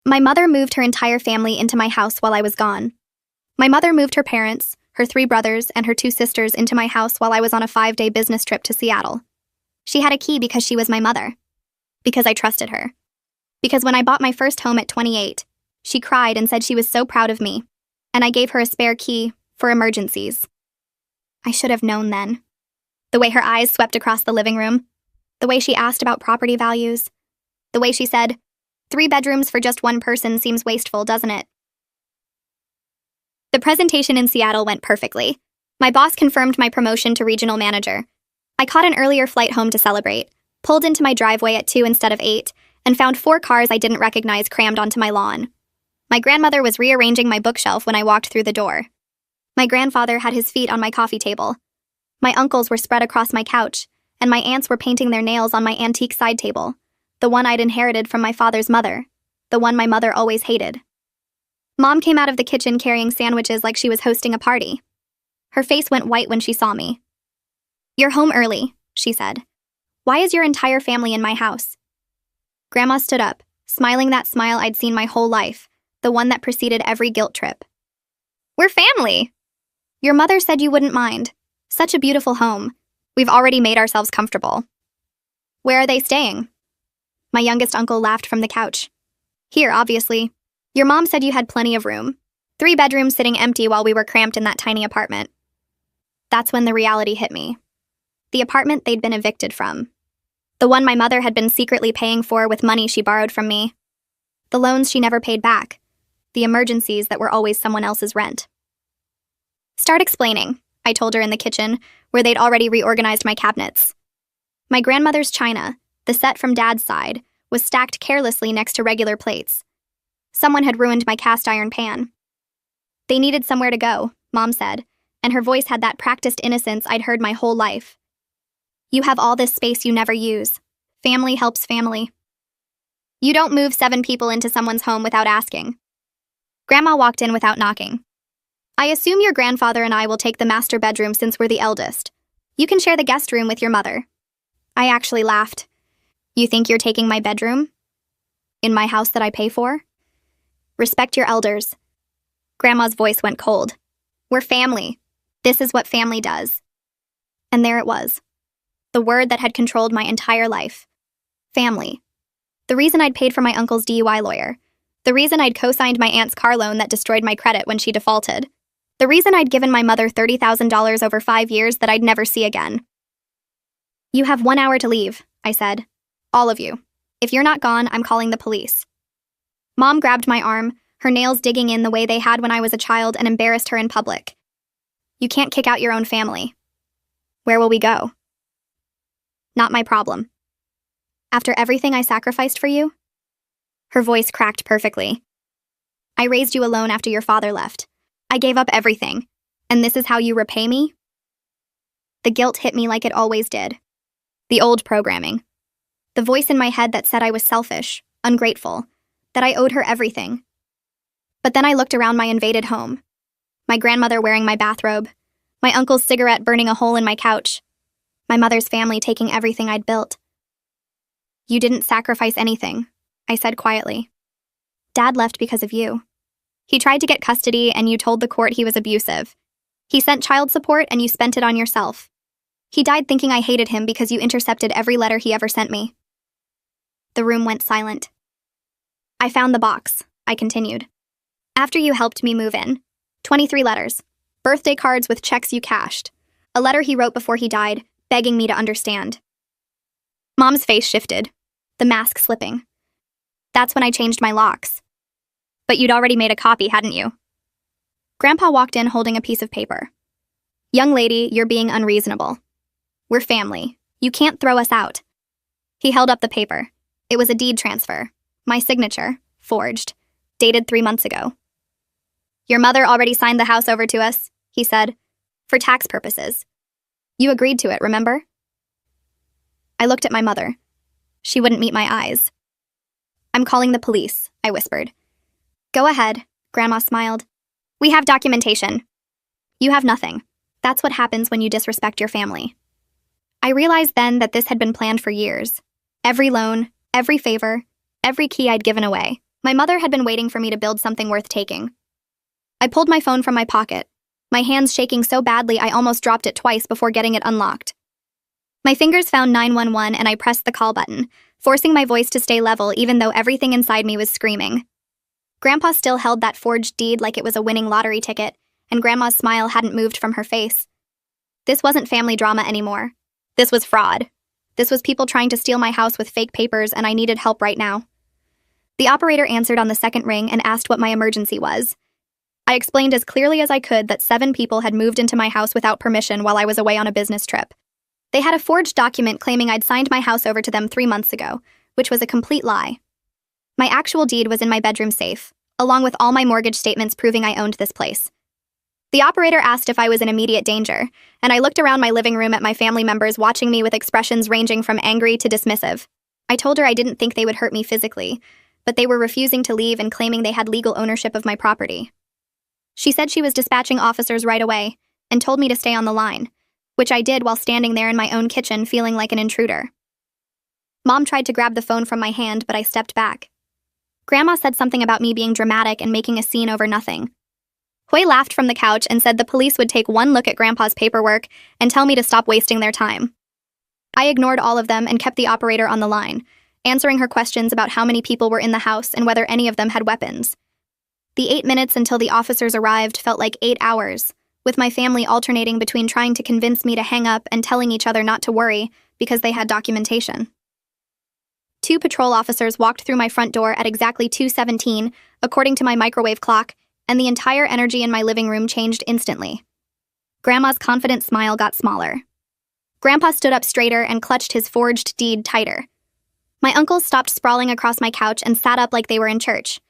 My mother moved her entire family into my house while I was gone. My mother moved her parents, her 3 brothers, and her 2 sisters into my house while I was on a 5-day business trip to Seattle. She had a key because she was my mother. Because I trusted her. Because when I bought my first home at 28, she cried and said she was so proud of me, and I gave her a spare key for emergencies. I should have known then. The way her eyes swept across the living room, the way she asked about property values, the way she said, 3 bedrooms for just 1 person seems wasteful, doesn't it? The presentation in Seattle went perfectly. My boss confirmed my promotion to regional manager. I caught an earlier flight home to celebrate, pulled into my driveway at 2 instead of 8, and found 4 cars I didn't recognize crammed onto my lawn. My grandmother was rearranging my bookshelf when I walked through the door. My grandfather had his feet on my coffee table. My uncles were spread across my couch, and my aunts were painting their nails on my antique side table, the one I'd inherited from my father's mother, the one my mother always hated. Mom came out of the kitchen carrying sandwiches like she was hosting a party. Her face went white when she saw me. "You're home early," she said. "Why is your entire family in my house?" Grandma stood up, smiling that smile I'd seen my whole life, the one that preceded every guilt trip. "We're family!" "Your mother said you wouldn't mind. Such a beautiful home. We've already made ourselves comfortable." "Where are they staying?" My youngest uncle laughed from the couch. "Here, obviously. Your mom said you had plenty of room. 3 bedrooms sitting empty while we were cramped in that tiny apartment." That's when the reality hit me. The apartment they'd been evicted from. The one my mother had been secretly paying for with money she borrowed from me. The loans she never paid back. The emergencies that were always someone else's rent. "Start explaining," I told her in the kitchen, where they'd already reorganized my cabinets. My grandmother's china, the set from Dad's side, was stacked carelessly next to regular plates. Someone had ruined my cast iron pan. "They needed somewhere to go," Mom said, and her voice had that practiced innocence I'd heard my whole life. "You have all this space you never use. Family helps family. You don't move 7 people into someone's home without asking." Grandma walked in without knocking. "I assume your grandfather and I will take the master bedroom since we're the eldest. You can share the guest room with your mother." I actually laughed. "You think you're taking my bedroom? In my house that I pay for? Respect your elders." Grandma's voice went cold. "We're family. This is what family does." And there it was. The word that had controlled my entire life. Family. The reason I'd paid for my uncle's DUI lawyer. The reason I'd co-signed my aunt's car loan that destroyed my credit when she defaulted. The reason I'd given my mother $30,000 over 5 years that I'd never see again. "You have 1 hour to leave," I said. "All of you. If you're not gone, I'm calling the police." Mom grabbed my arm, her nails digging in the way they had when I was a child, and embarrassed her in public. "You can't kick out your own family." "Where will we go?" "Not my problem." "After everything I sacrificed for you?" Her voice cracked perfectly. "I raised you alone after your father left. I gave up everything. And this is how you repay me?" The guilt hit me like it always did. The old programming. The voice in my head that said I was selfish, ungrateful, that I owed her everything. But then I looked around my invaded home. My grandmother wearing my bathrobe. My uncle's cigarette burning a hole in my couch. My mother's family taking everything I'd built. "You didn't sacrifice anything," I said quietly. "Dad left because of you. He tried to get custody and you told the court he was abusive. He sent child support and you spent it on yourself. He died thinking I hated him because you intercepted every letter he ever sent me." The room went silent. "I found the box," I continued. "After you helped me move in. 23 letters. Birthday cards with checks you cashed. A letter he wrote before he died, begging me to understand." Mom's face shifted, the mask slipping. "That's when I changed my locks." "But you'd already made a copy, hadn't you?" Grandpa walked in holding a piece of paper. "Young lady, you're being unreasonable. We're family. You can't throw us out." He held up the paper. It was a deed transfer. My signature, forged, dated 3 months ago. "Your mother already signed the house over to us," he said, "for tax purposes. You agreed to it, remember?" I looked at my mother. She wouldn't meet my eyes. "I'm calling the police," I whispered. "Go ahead," Grandma smiled. "We have documentation." "You have nothing. That's what happens when you disrespect your family." I realized then that this had been planned for years. Every loan, every favor, every key I'd given away. My mother had been waiting for me to build something worth taking. I pulled my phone from my pocket, my hands shaking so badly I almost dropped it twice before getting it unlocked. My fingers found 911 and I pressed the call button, forcing my voice to stay level even though everything inside me was screaming. Grandpa still held that forged deed like it was a winning lottery ticket, and Grandma's smile hadn't moved from her face. This wasn't family drama anymore. This was fraud. This was people trying to steal my house with fake papers, and I needed help right now. The operator answered on the second ring and asked what my emergency was. I explained as clearly as I could that 7 people had moved into my house without permission while I was away on a business trip. They had a forged document claiming I'd signed my house over to them 3 months ago, which was a complete lie. My actual deed was in my bedroom safe, along with all my mortgage statements proving I owned this place. The operator asked if I was in immediate danger, and I looked around my living room at my family members watching me with expressions ranging from angry to dismissive. I told her I didn't think they would hurt me physically, but they were refusing to leave and claiming they had legal ownership of my property. She said she was dispatching officers right away, and told me to stay on the line, which I did while standing there in my own kitchen feeling like an intruder. Mom tried to grab the phone from my hand, but I stepped back. Grandma said something about me being dramatic and making a scene over nothing. Hui laughed from the couch and said the police would take one look at Grandpa's paperwork and tell me to stop wasting their time. I ignored all of them and kept the operator on the line, answering her questions about how many people were in the house and whether any of them had weapons. The 8 minutes until the officers arrived felt like 8 hours, with my family alternating between trying to convince me to hang up and telling each other not to worry because they had documentation. 2 patrol officers walked through my front door at exactly 2:17, according to my microwave clock, and the entire energy in my living room changed instantly. Grandma's confident smile got smaller. Grandpa stood up straighter and clutched his forged deed tighter. My uncles stopped sprawling across my couch and sat up like they were in church.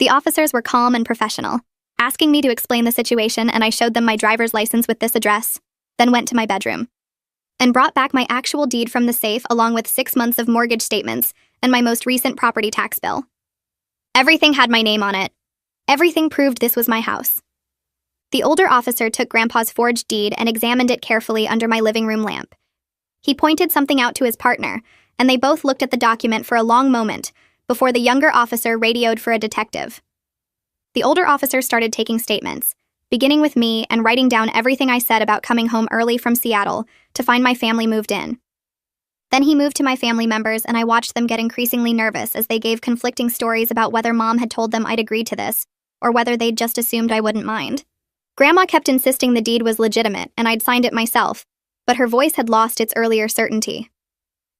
The officers were calm and professional, asking me to explain the situation, and I showed them my driver's license with this address, then went to my bedroom, and brought back my actual deed from the safe along with 6 months of mortgage statements and my most recent property tax bill. Everything had my name on it. Everything proved this was my house. The older officer took Grandpa's forged deed and examined it carefully under my living room lamp. He pointed something out to his partner, and they both looked at the document for a long moment before the younger officer radioed for a detective. The older officer started taking statements, beginning with me and writing down everything I said about coming home early from Seattle to find my family moved in. Then he moved to my family members, and I watched them get increasingly nervous as they gave conflicting stories about whether Mom had told them I'd agreed to this, or whether they'd just assumed I wouldn't mind. Grandma kept insisting the deed was legitimate and I'd signed it myself, but her voice had lost its earlier certainty.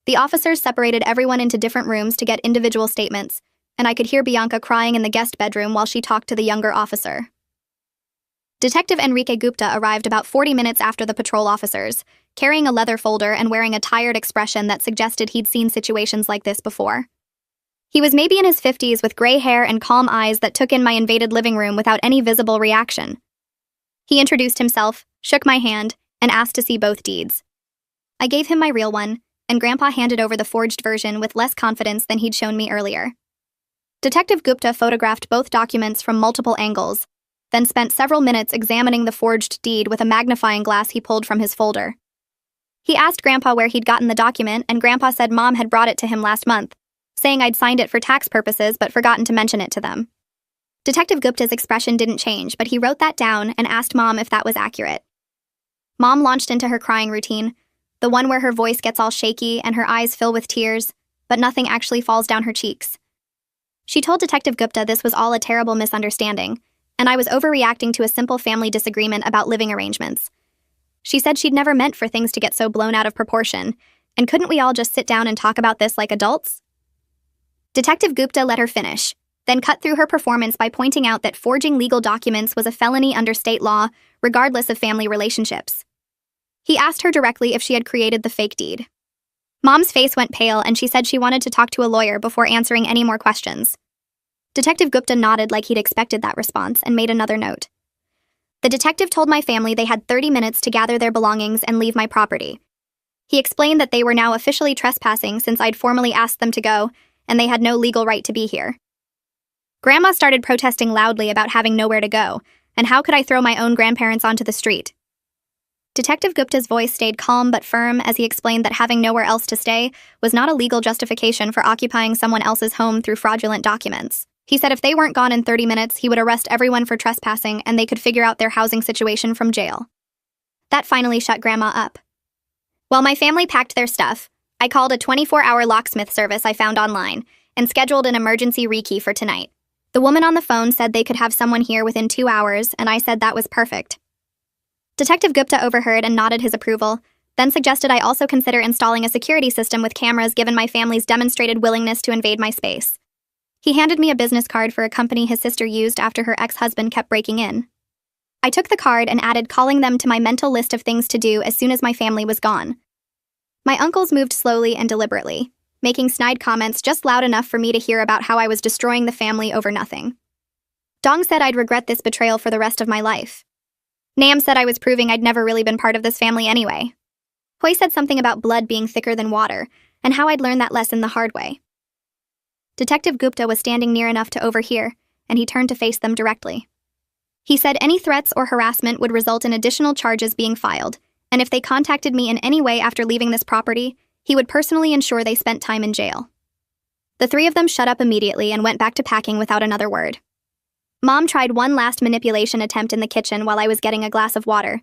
The officers separated everyone into different rooms to get individual statements, and I could hear Bianca crying in the guest bedroom while she talked to the younger officer. Detective Enrique Gupta arrived about 40 minutes after the patrol officers, carrying a leather folder and wearing a tired expression that suggested he'd seen situations like this before. He was maybe in his 50s with gray hair and calm eyes that took in my invaded living room without any visible reaction. He introduced himself, shook my hand, and asked to see both deeds. I gave him my real one, and Grandpa handed over the forged version with less confidence than he'd shown me earlier. Detective Gupta photographed both documents from multiple angles, then spent several minutes examining the forged deed with a magnifying glass he pulled from his folder. He asked Grandpa where he'd gotten the document, and Grandpa said Mom had brought it to him last month, saying I'd signed it for tax purposes but forgotten to mention it to them. Detective Gupta's expression didn't change, but he wrote that down and asked Mom if that was accurate. Mom launched into her crying routine, the one where her voice gets all shaky and her eyes fill with tears, but nothing actually falls down her cheeks. She told Detective Gupta this was all a terrible misunderstanding, and I was overreacting to a simple family disagreement about living arrangements. She said she'd never meant for things to get so blown out of proportion, and couldn't we all just sit down and talk about this like adults? Detective Gupta let her finish, then cut through her performance by pointing out that forging legal documents was a felony under state law, regardless of family relationships. He asked her directly if she had created the fake deed. Mom's face went pale, and she said she wanted to talk to a lawyer before answering any more questions. Detective Gupta nodded like he'd expected that response and made another note. The detective told my family they had 30 minutes to gather their belongings and leave my property. He explained that they were now officially trespassing since I'd formally asked them to go, and they had no legal right to be here. Grandma started protesting loudly about having nowhere to go, and how could I throw my own grandparents onto the street? Detective Gupta's voice stayed calm but firm as he explained that having nowhere else to stay was not a legal justification for occupying someone else's home through fraudulent documents. He said if they weren't gone in 30 minutes, he would arrest everyone for trespassing and they could figure out their housing situation from jail. That finally shut Grandma up. While my family packed their stuff, I called a 24-hour locksmith service I found online and scheduled an emergency rekey for tonight. The woman on the phone said they could have someone here within 2 hours, and I said that was perfect. Detective Gupta overheard and nodded his approval, then suggested I also consider installing a security system with cameras given my family's demonstrated willingness to invade my space. He handed me a business card for a company his sister used after her ex-husband kept breaking in. I took the card and added calling them to my mental list of things to do as soon as my family was gone. My uncles moved slowly and deliberately, making snide comments just loud enough for me to hear about how I was destroying the family over nothing. Dong said I'd regret this betrayal for the rest of my life. Nam said I was proving I'd never really been part of this family anyway. Hui said something about blood being thicker than water, and how I'd learned that lesson the hard way. Detective Gupta was standing near enough to overhear, and he turned to face them directly. He said any threats or harassment would result in additional charges being filed, and if they contacted me in any way after leaving this property, he would personally ensure they spent time in jail. The three of them shut up immediately and went back to packing without another word. Mom tried one last manipulation attempt in the kitchen while I was getting a glass of water.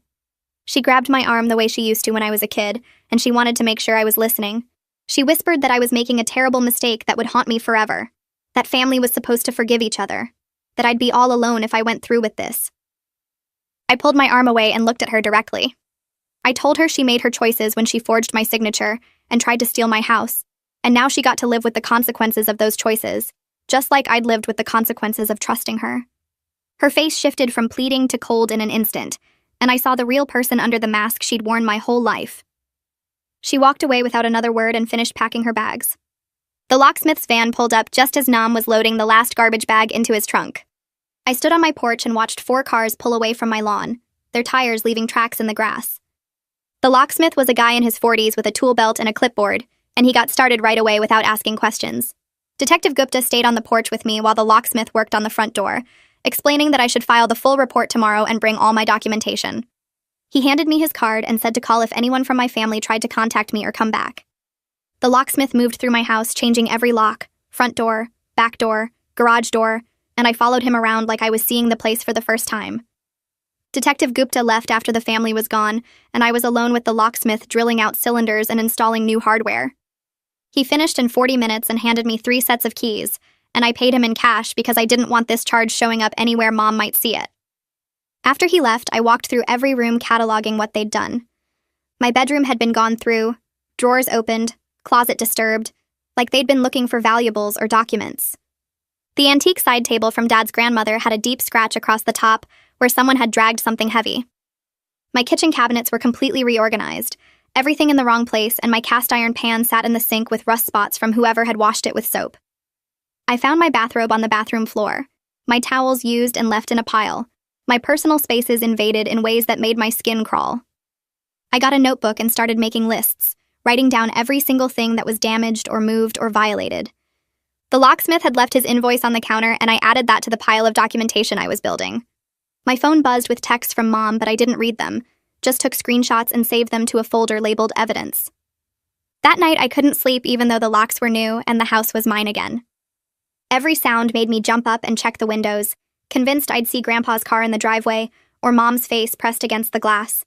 She grabbed my arm the way she used to when I was a kid, and she wanted to make sure I was listening. She whispered that I was making a terrible mistake that would haunt me forever, that family was supposed to forgive each other, that I'd be all alone if I went through with this. I pulled my arm away and looked at her directly. I told her she made her choices when she forged my signature and tried to steal my house, and now she got to live with the consequences of those choices, just like I'd lived with the consequences of trusting her. Her face shifted from pleading to cold in an instant, and I saw the real person under the mask she'd worn my whole life. She walked away without another word and finished packing her bags. The locksmith's van pulled up just as Nam was loading the last garbage bag into his trunk. I stood on my porch and watched 4 cars pull away from my lawn, their tires leaving tracks in the grass. The locksmith was a guy in his 40s with a tool belt and a clipboard, and he got started right away without asking questions. Detective Gupta stayed on the porch with me while the locksmith worked on the front door, explaining that I should file the full report tomorrow and bring all my documentation. He handed me his card and said to call if anyone from my family tried to contact me or come back. The locksmith moved through my house, changing every lock, front door, back door, garage door, and I followed him around like I was seeing the place for the first time. Detective Gupta left after the family was gone, and I was alone with the locksmith drilling out cylinders and installing new hardware. He finished in 40 minutes and handed me 3 sets of keys, and I paid him in cash because I didn't want this charge showing up anywhere Mom might see it. After he left, I walked through every room cataloging what they'd done. My bedroom had been gone through, drawers opened, closet disturbed, like they'd been looking for valuables or documents. The antique side table from Dad's grandmother had a deep scratch across the top where someone had dragged something heavy. My kitchen cabinets were completely reorganized, everything in the wrong place, and my cast iron pan sat in the sink with rust spots from whoever had washed it with soap. I found my bathrobe on the bathroom floor, my towels used and left in a pile, my personal spaces invaded in ways that made my skin crawl. I got a notebook and started making lists, writing down every single thing that was damaged or moved or violated. The locksmith had left his invoice on the counter, and I added that to the pile of documentation I was building. My phone buzzed with texts from Mom, but I didn't read them, just took screenshots and saved them to a folder labeled Evidence. That night, I couldn't sleep even though the locks were new and the house was mine again. Every sound made me jump up and check the windows, convinced I'd see Grandpa's car in the driveway or Mom's face pressed against the glass.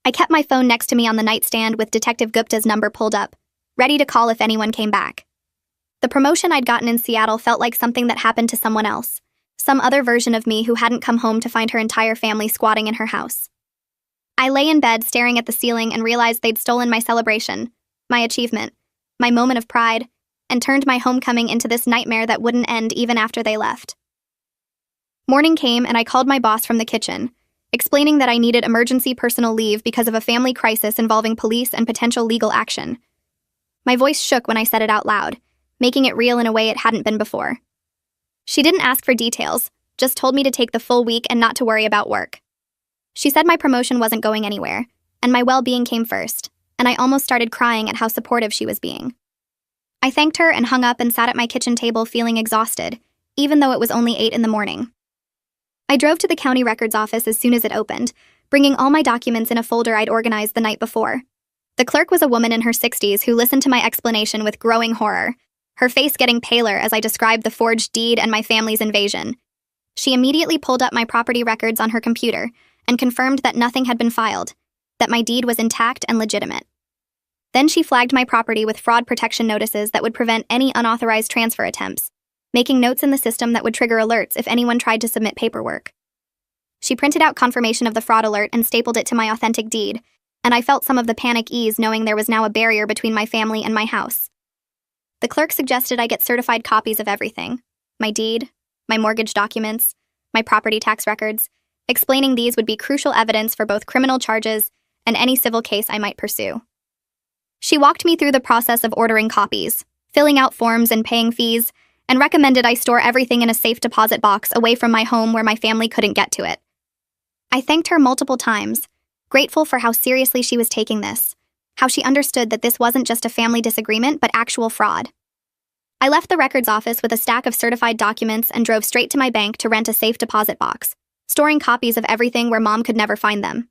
I kept my phone next to me on the nightstand with Detective Gupta's number pulled up, ready to call if anyone came back. The promotion I'd gotten in Seattle felt like something that happened to someone else, some other version of me who hadn't come home to find her entire family squatting in her house. I lay in bed staring at the ceiling and realized they'd stolen my celebration, my achievement, my moment of pride, and turned my homecoming into this nightmare that wouldn't end even after they left. Morning came and I called my boss from the kitchen, explaining that I needed emergency personal leave because of a family crisis involving police and potential legal action. My voice shook when I said it out loud, making it real in a way it hadn't been before. She didn't ask for details, just told me to take the full week and not to worry about work. She said my promotion wasn't going anywhere, and my well-being came first, and I almost started crying at how supportive she was being. I thanked her and hung up and sat at my kitchen table feeling exhausted, even though it was only 8 in the morning. I drove to the county records office as soon as it opened, bringing all my documents in a folder I'd organized the night before. The clerk was a woman in her 60s who listened to my explanation with growing horror. her face getting paler as I described the forged deed and my family's invasion. She immediately pulled up my property records on her computer and confirmed that nothing had been filed, that my deed was intact and legitimate. Then she flagged my property with fraud protection notices that would prevent any unauthorized transfer attempts, making notes in the system that would trigger alerts if anyone tried to submit paperwork. She printed out confirmation of the fraud alert and stapled it to my authentic deed, and I felt some of the panic ease knowing there was now a barrier between my family and my house. The clerk suggested I get certified copies of everything: my deed, my mortgage documents, my property tax records, explaining these would be crucial evidence for both criminal charges and any civil case I might pursue. She walked me through the process of ordering copies, filling out forms and paying fees, and recommended I store everything in a safe deposit box away from my home where my family couldn't get to it. I thanked her multiple times, grateful for how seriously she was taking this, how she understood that this wasn't just a family disagreement but actual fraud. I left the records office with a stack of certified documents and drove straight to my bank to rent a safe deposit box, storing copies of everything where Mom could never find them.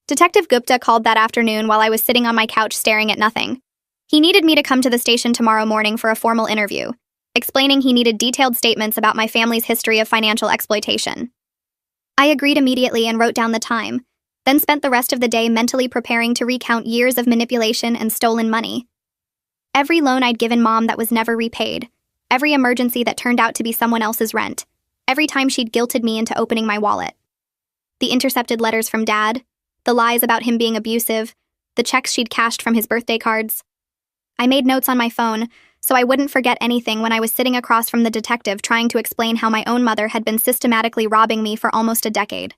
Detective Gupta called that afternoon while I was sitting on my couch staring at nothing. He needed me to come to the station tomorrow morning for a formal interview, explaining he needed detailed statements about my family's history of financial exploitation. I agreed immediately and wrote down the time, then spent the rest of the day mentally preparing to recount years of manipulation and stolen money. Every loan I'd given Mom that was never repaid, every emergency that turned out to be someone else's rent, every time she'd guilted me into opening my wallet. The intercepted letters from Dad, the lies about him being abusive, the checks she'd cashed from his birthday cards. I made notes on my phone so I wouldn't forget anything when I was sitting across from the detective trying to explain how my own mother had been systematically robbing me for almost a decade.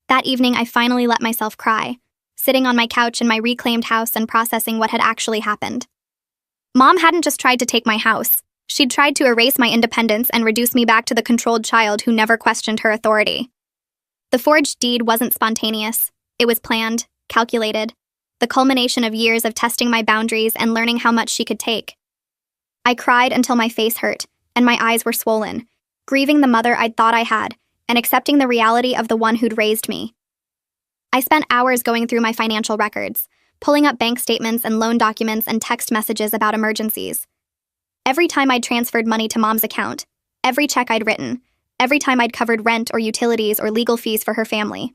That evening, I finally let myself cry, sitting on my couch in my reclaimed house and processing what had actually happened. Mom hadn't just tried to take my house. She'd tried to erase my independence and reduce me back to the controlled child who never questioned her authority. The forged deed wasn't spontaneous. It was planned, calculated, the culmination of years of testing my boundaries and learning how much she could take. I cried until my face hurt, and my eyes were swollen, grieving the mother I'd thought I had, and accepting the reality of the one who'd raised me. I spent hours going through my financial records, pulling up bank statements and loan documents and text messages about emergencies. Every time I'd transferred money to Mom's account, every check I'd written, every time I'd covered rent or utilities or legal fees for her family.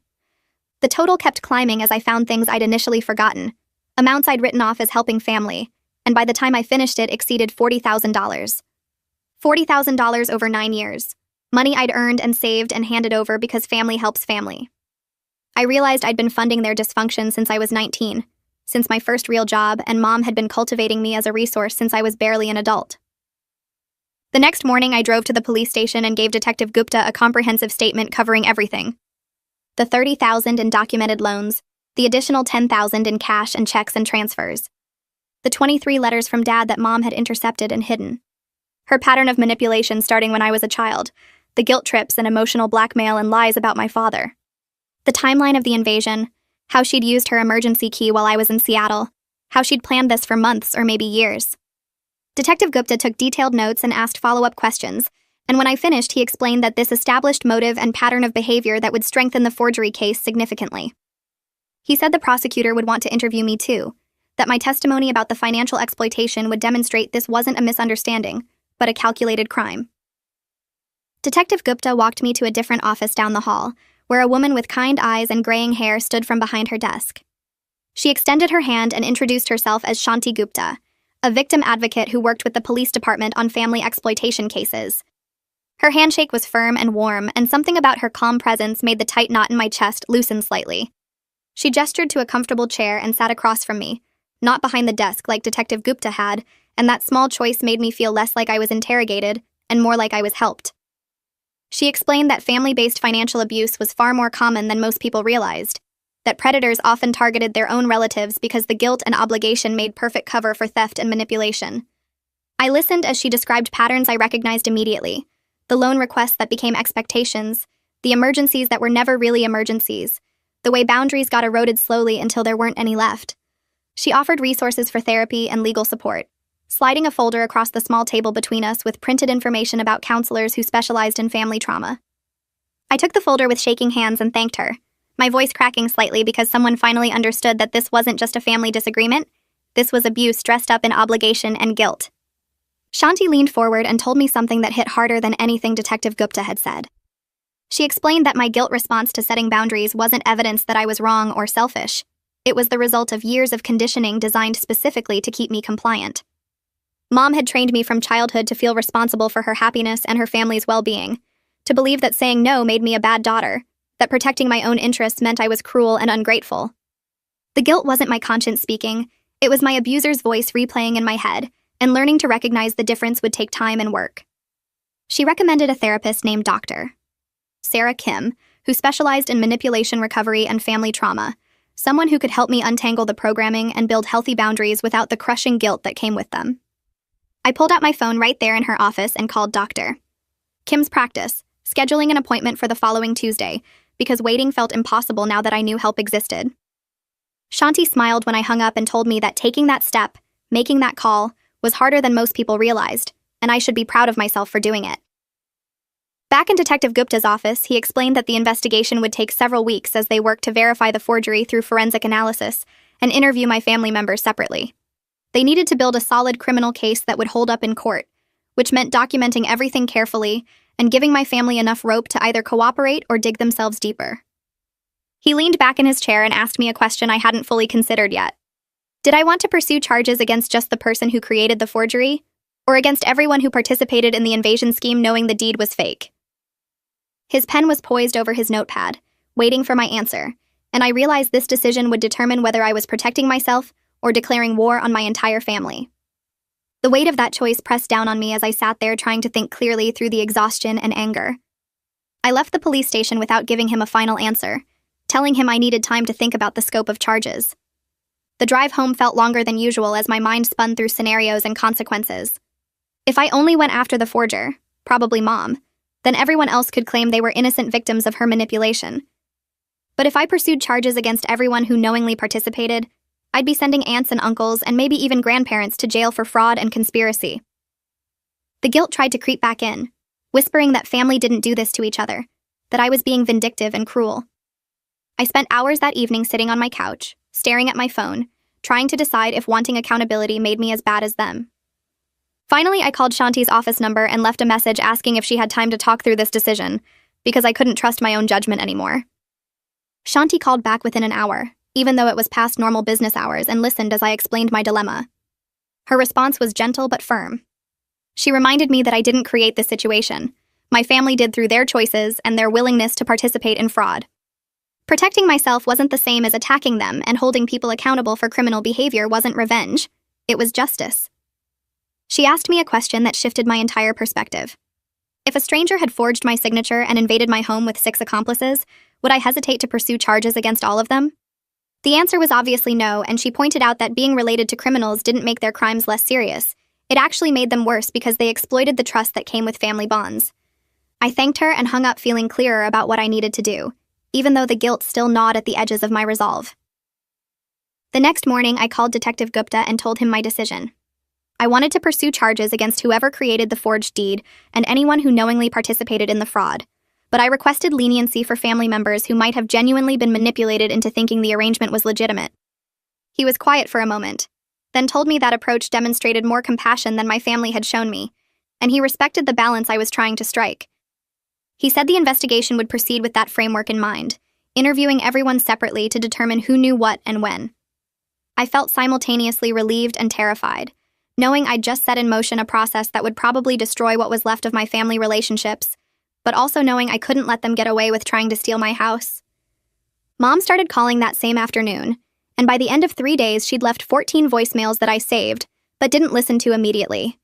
The total kept climbing as I found things I'd initially forgotten, amounts I'd written off as helping family, and by the time I finished it exceeded $40,000. $40,000 over 9 years. Money I'd earned and saved and handed over because family helps family. I realized I'd been funding their dysfunction since I was 19, since my first real job, and Mom had been cultivating me as a resource since I was barely an adult. The next morning, I drove to the police station and gave Detective Gupta a comprehensive statement covering everything. The $30,000 in documented loans, the additional $10,000 in cash and checks and transfers. The 23 letters from Dad that Mom had intercepted and hidden. Her pattern of manipulation starting when I was a child, the guilt trips and emotional blackmail and lies about my father. The timeline of the invasion, how she'd used her emergency key while I was in Seattle, how she'd planned this for months or maybe years. Detective Gupta took detailed notes and asked follow-up questions, and when I finished, he explained that this established motive and pattern of behavior that would strengthen the forgery case significantly. He said the prosecutor would want to interview me too, that my testimony about the financial exploitation would demonstrate this wasn't a misunderstanding, but a calculated crime. Detective Gupta walked me to a different office down the hall, where a woman with kind eyes and graying hair stood from behind her desk. She extended her hand and introduced herself as Shanti Gupta, a victim advocate who worked with the police department on family exploitation cases. Her handshake was firm and warm, and something about her calm presence made the tight knot in my chest loosen slightly. She gestured to a comfortable chair and sat across from me, not behind the desk like Detective Gupta had, and that small choice made me feel less like I was interrogated and more like I was helped. She explained that family-based financial abuse was far more common than most people realized, that predators often targeted their own relatives because the guilt and obligation made perfect cover for theft and manipulation. I listened as she described patterns I recognized immediately, the loan requests that became expectations, the emergencies that were never really emergencies, the way boundaries got eroded slowly until there weren't any left. She offered resources for therapy and legal support, sliding a folder across the small table between us with printed information about counselors who specialized in family trauma. I took the folder with shaking hands and thanked her, my voice cracking slightly because someone finally understood that this wasn't just a family disagreement, this was abuse dressed up in obligation and guilt. Shanti leaned forward and told me something that hit harder than anything Detective Gupta had said. She explained that my guilt response to setting boundaries wasn't evidence that I was wrong or selfish. It was the result of years of conditioning designed specifically to keep me compliant. Mom had trained me from childhood to feel responsible for her happiness and her family's well-being, to believe that saying no made me a bad daughter, that protecting my own interests meant I was cruel and ungrateful. The guilt wasn't my conscience speaking, it was my abuser's voice replaying in my head, and learning to recognize the difference would take time and work. She recommended a therapist named Dr. Sarah Kim, who specialized in manipulation recovery and family trauma, someone who could help me untangle the programming and build healthy boundaries without the crushing guilt that came with them. I pulled out my phone right there in her office and called Dr. Kim's practice, scheduling an appointment for the following Tuesday, because waiting felt impossible now that I knew help existed. Shanti smiled when I hung up and told me that taking that step, making that call, was harder than most people realized, and I should be proud of myself for doing it. Back in Detective Gupta's office, he explained that the investigation would take several weeks as they worked to verify the forgery through forensic analysis and interview my family members separately. They needed to build a solid criminal case that would hold up in court, which meant documenting everything carefully and giving my family enough rope to either cooperate or dig themselves deeper. He leaned back in his chair and asked me a question I hadn't fully considered yet. Did I want to pursue charges against just the person who created the forgery, or against everyone who participated in the invasion scheme knowing the deed was fake? His pen was poised over his notepad, waiting for my answer, and I realized this decision would determine whether I was protecting myself or declaring war on my entire family. The weight of that choice pressed down on me as I sat there trying to think clearly through the exhaustion and anger. I left the police station without giving him a final answer, telling him I needed time to think about the scope of charges. The drive home felt longer than usual as my mind spun through scenarios and consequences. If I only went after the forger, probably Mom, then everyone else could claim they were innocent victims of her manipulation. But if I pursued charges against everyone who knowingly participated, I'd be sending aunts and uncles and maybe even grandparents to jail for fraud and conspiracy. The guilt tried to creep back in, whispering that family didn't do this to each other, that I was being vindictive and cruel. I spent hours that evening sitting on my couch, staring at my phone, trying to decide if wanting accountability made me as bad as them. Finally, I called Shanti's office number and left a message asking if she had time to talk through this decision, because I couldn't trust my own judgment anymore. Shanti called back within an hour, even though it was past normal business hours, and listened as I explained my dilemma. Her response was gentle but firm. She reminded me that I didn't create this situation. My family did through their choices and their willingness to participate in fraud. Protecting myself wasn't the same as attacking them, and holding people accountable for criminal behavior wasn't revenge. It was justice. She asked me a question that shifted my entire perspective. If a stranger had forged my signature and invaded my home with 6 accomplices, would I hesitate to pursue charges against all of them? The answer was obviously no, and she pointed out that being related to criminals didn't make their crimes less serious. It actually made them worse because they exploited the trust that came with family bonds. I thanked her and hung up feeling clearer about what I needed to do, even though the guilt still gnawed at the edges of my resolve. The next morning, I called Detective Gupta and told him my decision. I wanted to pursue charges against whoever created the forged deed and anyone who knowingly participated in the fraud, but I requested leniency for family members who might have genuinely been manipulated into thinking the arrangement was legitimate. He was quiet for a moment, then told me that approach demonstrated more compassion than my family had shown me, and he respected the balance I was trying to strike. He said the investigation would proceed with that framework in mind, interviewing everyone separately to determine who knew what and when. I felt simultaneously relieved and terrified, knowing I'd just set in motion a process that would probably destroy what was left of my family relationships, but also knowing I couldn't let them get away with trying to steal my house. Mom started calling that same afternoon, and by the end of 3 days she'd left 14 voicemails that I saved, but didn't listen to immediately.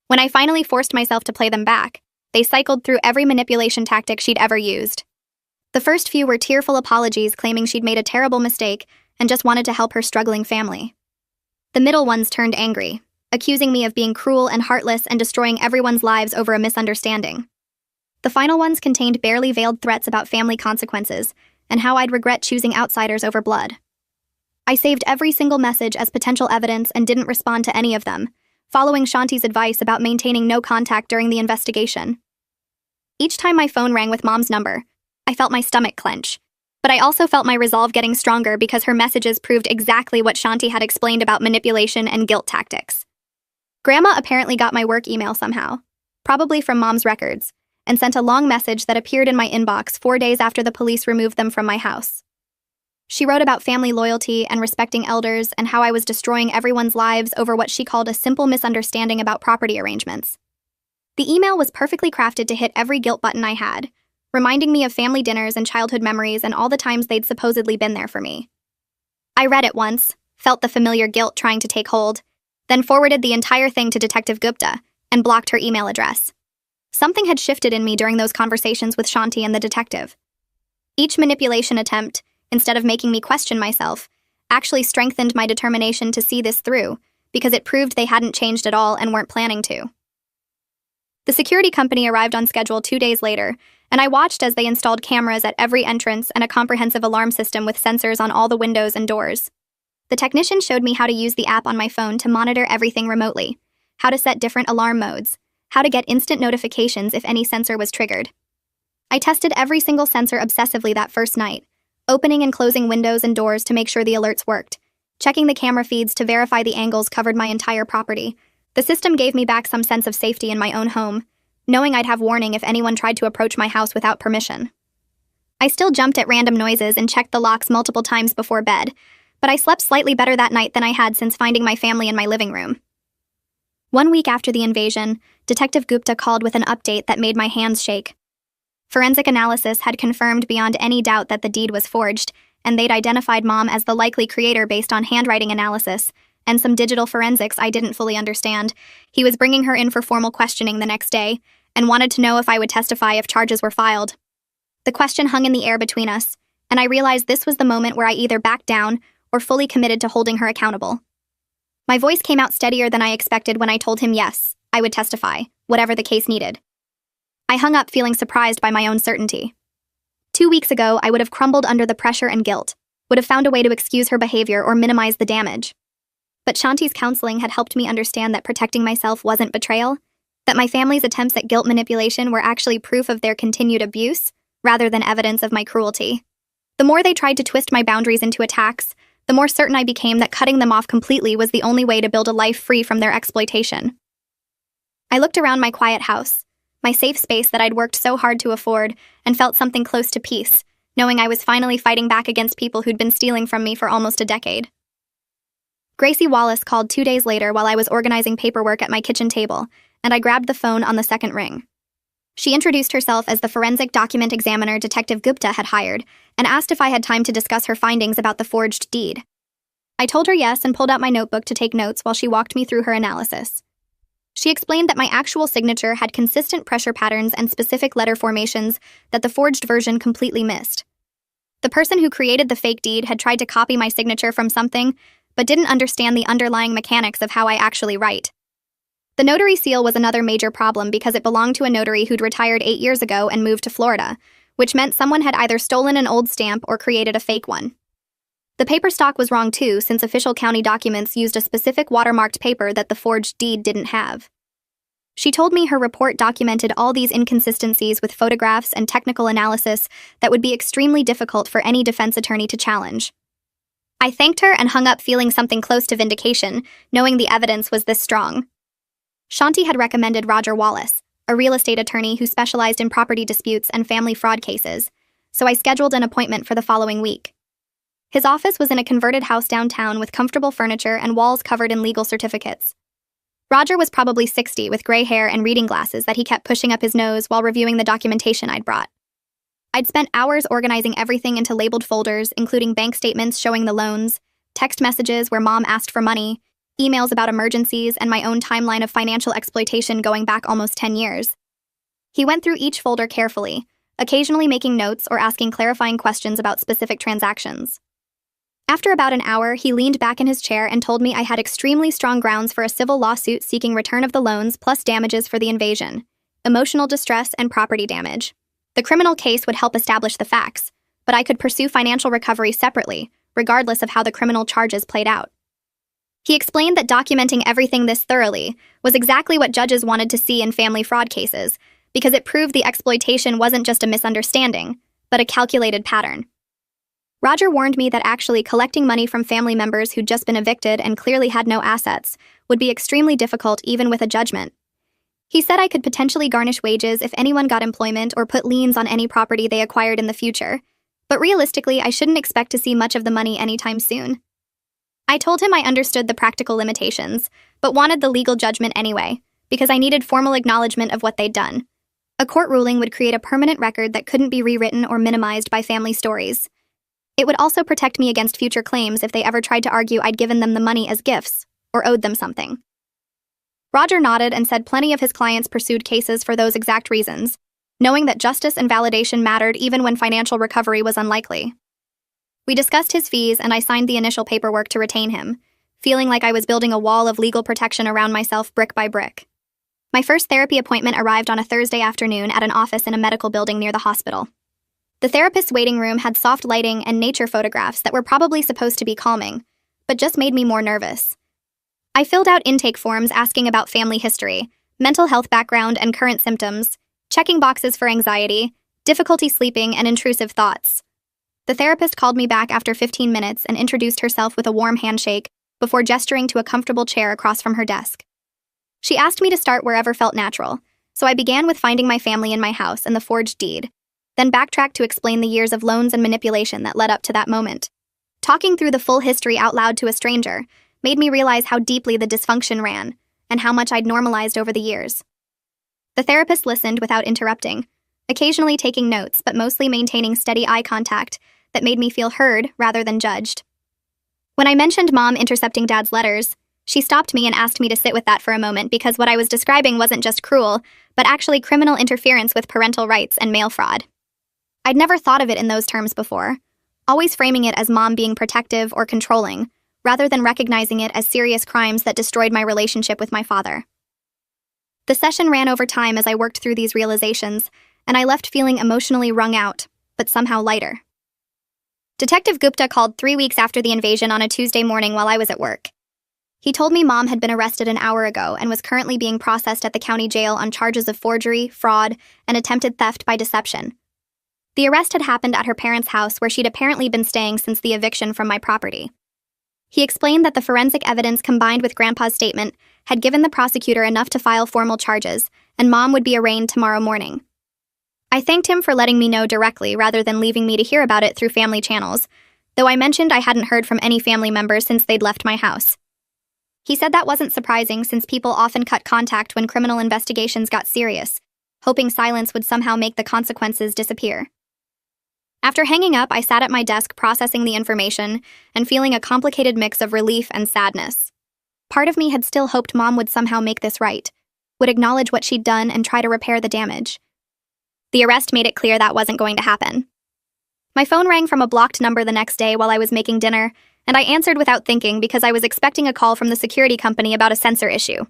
When I finally forced myself to play them back, they cycled through every manipulation tactic she'd ever used. The first few were tearful apologies claiming she'd made a terrible mistake and just wanted to help her struggling family. The middle ones turned angry, accusing me of being cruel and heartless and destroying everyone's lives over a misunderstanding. The final ones contained barely veiled threats about family consequences and how I'd regret choosing outsiders over blood. I saved every single message as potential evidence and didn't respond to any of them, following Shanti's advice about maintaining no contact during the investigation. Each time my phone rang with Mom's number, I felt my stomach clench, but I also felt my resolve getting stronger because her messages proved exactly what Shanti had explained about manipulation and guilt tactics. Grandma apparently got my work email somehow, probably from Mom's records, and sent a long message that appeared in my inbox 4 days after the police removed them from my house. She wrote about family loyalty and respecting elders and how I was destroying everyone's lives over what she called a simple misunderstanding about property arrangements. The email was perfectly crafted to hit every guilt button I had, reminding me of family dinners and childhood memories and all the times they'd supposedly been there for me. I read it once, felt the familiar guilt trying to take hold, then forwarded the entire thing to Detective Gupta and blocked her email address. Something had shifted in me during those conversations with Shanti and the detective. Each manipulation attempt, instead of making me question myself, actually strengthened my determination to see this through, because it proved they hadn't changed at all and weren't planning to. The security company arrived on schedule 2 days later, and I watched as they installed cameras at every entrance and a comprehensive alarm system with sensors on all the windows and doors. The technician showed me how to use the app on my phone to monitor everything remotely, how to set different alarm modes, how to get instant notifications if any sensor was triggered. I tested every single sensor obsessively that first night, opening and closing windows and doors to make sure the alerts worked, checking the camera feeds to verify the angles covered my entire property. The system gave me back some sense of safety in my own home, knowing I'd have warning if anyone tried to approach my house without permission. I still jumped at random noises and checked the locks multiple times before bed, but I slept slightly better that night than I had since finding my family in my living room. 1 week after the invasion, Detective Gupta called with an update that made my hands shake. Forensic analysis had confirmed beyond any doubt that the deed was forged, and they'd identified Mom as the likely creator based on handwriting analysis and some digital forensics I didn't fully understand. He was bringing her in for formal questioning the next day and wanted to know if I would testify if charges were filed. The question hung in the air between us, and I realized this was the moment where I either backed down or fully committed to holding her accountable. My voice came out steadier than I expected when I told him yes, I would testify, whatever the case needed. I hung up feeling surprised by my own certainty. 2 weeks ago, I would have crumbled under the pressure and guilt, would have found a way to excuse her behavior or minimize the damage. But Shanti's counseling had helped me understand that protecting myself wasn't betrayal, that my family's attempts at guilt manipulation were actually proof of their continued abuse, rather than evidence of my cruelty. The more they tried to twist my boundaries into attacks, the more certain I became that cutting them off completely was the only way to build a life free from their exploitation. I looked around my quiet house, my safe space that I'd worked so hard to afford, and felt something close to peace, knowing I was finally fighting back against people who'd been stealing from me for almost a decade. Gracie Wallace called 2 days later while I was organizing paperwork at my kitchen table, and I grabbed the phone on the second ring. She introduced herself as the forensic document examiner Detective Gupta had hired and asked if I had time to discuss her findings about the forged deed. I told her yes and pulled out my notebook to take notes while she walked me through her analysis. She explained that my actual signature had consistent pressure patterns and specific letter formations that the forged version completely missed. The person who created the fake deed had tried to copy my signature from something, but didn't understand the underlying mechanics of how I actually write. The notary seal was another major problem because it belonged to a notary who'd retired 8 years ago and moved to Florida, which meant someone had either stolen an old stamp or created a fake one. The paper stock was wrong too, since official county documents used a specific watermarked paper that the forged deed didn't have. She told me her report documented all these inconsistencies with photographs and technical analysis that would be extremely difficult for any defense attorney to challenge. I thanked her and hung up feeling something close to vindication, knowing the evidence was this strong. Shanti had recommended Roger Wallace, a real estate attorney who specialized in property disputes and family fraud cases, so I scheduled an appointment for the following week. His office was in a converted house downtown with comfortable furniture and walls covered in legal certificates. Roger was probably 60 with gray hair and reading glasses that he kept pushing up his nose while reviewing the documentation I'd brought. I'd spent hours organizing everything into labeled folders, including bank statements showing the loans, text messages where Mom asked for money, emails about emergencies, and my own timeline of financial exploitation going back almost 10 years. He went through each folder carefully, occasionally making notes or asking clarifying questions about specific transactions. After about an hour, he leaned back in his chair and told me I had extremely strong grounds for a civil lawsuit seeking return of the loans plus damages for the invasion, emotional distress, and property damage. The criminal case would help establish the facts, but I could pursue financial recovery separately, regardless of how the criminal charges played out. He explained that documenting everything this thoroughly was exactly what judges wanted to see in family fraud cases, because it proved the exploitation wasn't just a misunderstanding, but a calculated pattern. Roger warned me that actually collecting money from family members who'd just been evicted and clearly had no assets would be extremely difficult even with a judgment. He said I could potentially garnish wages if anyone got employment or put liens on any property they acquired in the future, but realistically, I shouldn't expect to see much of the money anytime soon. I told him I understood the practical limitations, but wanted the legal judgment anyway, because I needed formal acknowledgement of what they'd done. A court ruling would create a permanent record that couldn't be rewritten or minimized by family stories. It would also protect me against future claims if they ever tried to argue I'd given them the money as gifts, or owed them something. Roger nodded and said plenty of his clients pursued cases for those exact reasons, knowing that justice and validation mattered even when financial recovery was unlikely. We discussed his fees and I signed the initial paperwork to retain him, feeling like I was building a wall of legal protection around myself brick by brick. My first therapy appointment arrived on a Thursday afternoon at an office in a medical building near the hospital. The therapist's waiting room had soft lighting and nature photographs that were probably supposed to be calming, but just made me more nervous. I filled out intake forms asking about family history, mental health background and current symptoms, checking boxes for anxiety, difficulty sleeping, and intrusive thoughts. The therapist called me back after 15 minutes and introduced herself with a warm handshake before gesturing to a comfortable chair across from her desk. She asked me to start wherever felt natural, so I began with finding my family in my house and the forged deed, then backtracked to explain the years of loans and manipulation that led up to that moment. Talking through the full history out loud to a stranger made me realize how deeply the dysfunction ran and how much I'd normalized over the years. The therapist listened without interrupting, occasionally taking notes but mostly maintaining steady eye contact that made me feel heard rather than judged. When I mentioned Mom intercepting Dad's letters, she stopped me and asked me to sit with that for a moment because what I was describing wasn't just cruel, but actually criminal interference with parental rights and mail fraud. I'd never thought of it in those terms before, always framing it as Mom being protective or controlling, rather than recognizing it as serious crimes that destroyed my relationship with my father. The session ran over time as I worked through these realizations, and I left feeling emotionally wrung out, but somehow lighter. Detective Gupta called 3 weeks after the invasion on a Tuesday morning while I was at work. He told me Mom had been arrested an hour ago and was currently being processed at the county jail on charges of forgery, fraud, and attempted theft by deception. The arrest had happened at her parents' house where she'd apparently been staying since the eviction from my property. He explained that the forensic evidence combined with Grandpa's statement had given the prosecutor enough to file formal charges, and Mom would be arraigned tomorrow morning. I thanked him for letting me know directly rather than leaving me to hear about it through family channels, though I mentioned I hadn't heard from any family members since they'd left my house. He said that wasn't surprising since people often cut contact when criminal investigations got serious, hoping silence would somehow make the consequences disappear. After hanging up, I sat at my desk processing the information and feeling a complicated mix of relief and sadness. Part of me had still hoped Mom would somehow make this right, would acknowledge what she'd done and try to repair the damage. The arrest made it clear that wasn't going to happen. My phone rang from a blocked number the next day while I was making dinner, and I answered without thinking because I was expecting a call from the security company about a sensor issue.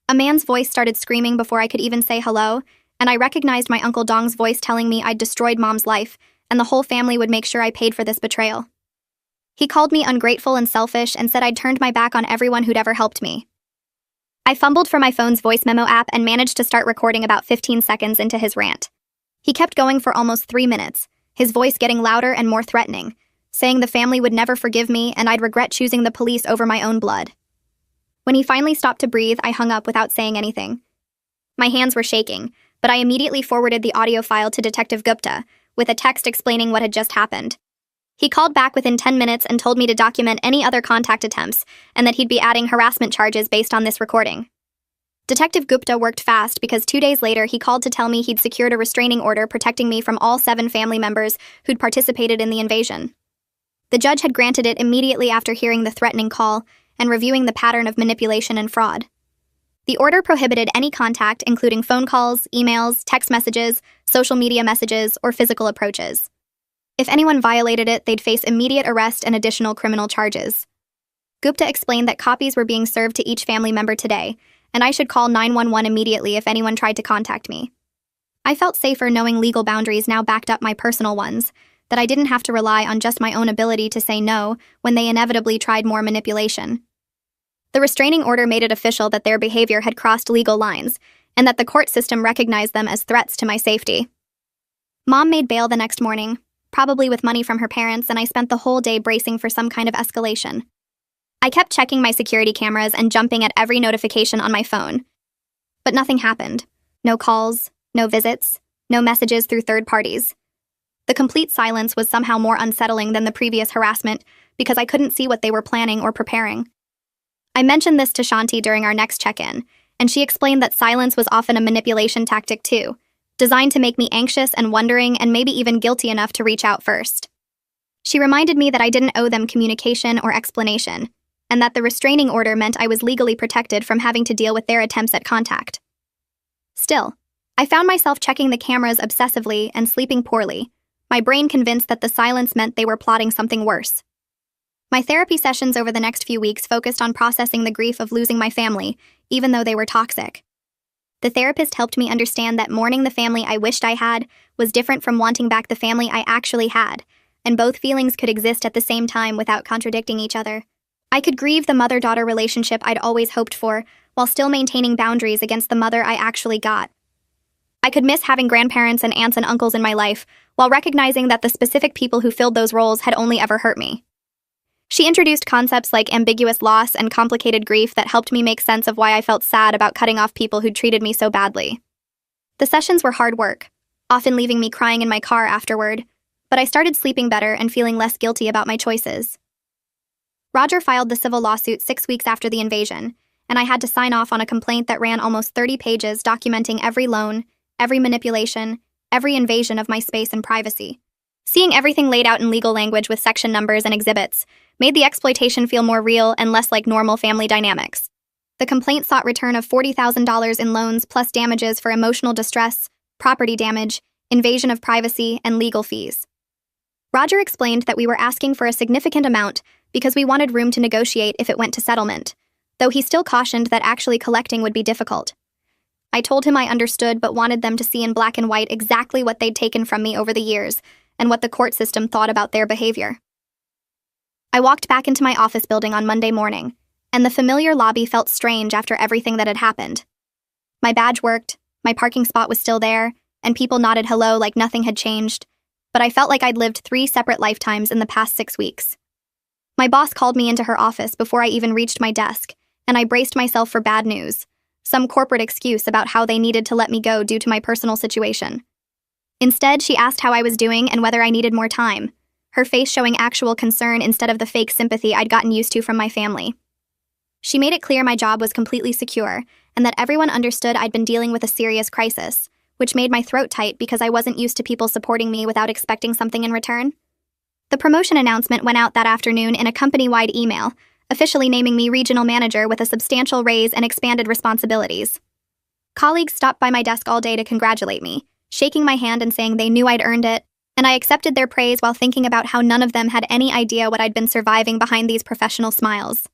A man's voice started screaming before I could even say hello, and I recognized my Uncle Dong's voice telling me I'd destroyed Mom's life, and the whole family would make sure I paid for this betrayal. He called me ungrateful and selfish and said I'd turned my back on everyone who'd ever helped me. I fumbled for my phone's voice memo app and managed to start recording about 15 seconds into his rant. He kept going for almost 3 minutes, his voice getting louder and more threatening, saying the family would never forgive me and I'd regret choosing the police over my own blood. When he finally stopped to breathe, I hung up without saying anything. My hands were shaking, but I immediately forwarded the audio file to Detective Gupta, with a text explaining what had just happened. He called back within 10 minutes and told me to document any other contact attempts, and that he'd be adding harassment charges based on this recording. Detective Gupta worked fast because 2 days later he called to tell me he'd secured a restraining order protecting me from all 7 family members who'd participated in the invasion. The judge had granted it immediately after hearing the threatening call and reviewing the pattern of manipulation and fraud. The order prohibited any contact, including phone calls, emails, text messages, social media messages, or physical approaches. If anyone violated it, they'd face immediate arrest and additional criminal charges. Gupta explained that copies were being served to each family member today, and I should call 911 immediately if anyone tried to contact me. I felt safer knowing legal boundaries now backed up my personal ones, that I didn't have to rely on just my own ability to say no when they inevitably tried more manipulation. The restraining order made it official that their behavior had crossed legal lines, and that the court system recognized them as threats to my safety. Mom made bail the next morning, probably with money from her parents, and I spent the whole day bracing for some kind of escalation. I kept checking my security cameras and jumping at every notification on my phone. But nothing happened. No calls, no visits, no messages through third parties. The complete silence was somehow more unsettling than the previous harassment because I couldn't see what they were planning or preparing. I mentioned this to Shanti during our next check-in, and she explained that silence was often a manipulation tactic too, designed to make me anxious and wondering and maybe even guilty enough to reach out first. She reminded me that I didn't owe them communication or explanation, and that the restraining order meant I was legally protected from having to deal with their attempts at contact. Still, I found myself checking the cameras obsessively and sleeping poorly, my brain convinced that the silence meant they were plotting something worse. My therapy sessions over the next few weeks focused on processing the grief of losing my family, even though they were toxic. The therapist helped me understand that mourning the family I wished I had was different from wanting back the family I actually had, and both feelings could exist at the same time without contradicting each other. I could grieve the mother-daughter relationship I'd always hoped for, while still maintaining boundaries against the mother I actually got. I could miss having grandparents and aunts and uncles in my life, while recognizing that the specific people who filled those roles had only ever hurt me. She introduced concepts like ambiguous loss and complicated grief that helped me make sense of why I felt sad about cutting off people who'd treated me so badly. The sessions were hard work, often leaving me crying in my car afterward, but I started sleeping better and feeling less guilty about my choices. Roger filed the civil lawsuit 6 weeks after the invasion, and I had to sign off on a complaint that ran almost 30 pages documenting every loan, every manipulation, every invasion of my space and privacy. Seeing everything laid out in legal language with section numbers and exhibits made the exploitation feel more real and less like normal family dynamics. The complaint sought return of $40,000 in loans plus damages for emotional distress, property damage, invasion of privacy, and legal fees. Roger explained that we were asking for a significant amount because we wanted room to negotiate if it went to settlement, though he still cautioned that actually collecting would be difficult. I told him I understood but wanted them to see in black and white exactly what they'd taken from me over the years and what the court system thought about their behavior. I walked back into my office building on Monday morning, and the familiar lobby felt strange after everything that had happened. My badge worked, my parking spot was still there, and people nodded hello like nothing had changed, but I felt like I'd lived 3 separate lifetimes in the past 6 weeks. My boss called me into her office before I even reached my desk, and I braced myself for bad news, some corporate excuse about how they needed to let me go due to my personal situation. Instead, she asked how I was doing and whether I needed more time, her face showing actual concern instead of the fake sympathy I'd gotten used to from my family. She made it clear my job was completely secure, and that everyone understood I'd been dealing with a serious crisis, which made my throat tight because I wasn't used to people supporting me without expecting something in return. The promotion announcement went out that afternoon in a company-wide email, officially naming me regional manager with a substantial raise and expanded responsibilities. Colleagues stopped by my desk all day to congratulate me, shaking my hand and saying they knew I'd earned it, and I accepted their praise while thinking about how none of them had any idea what I'd been surviving behind these professional smiles.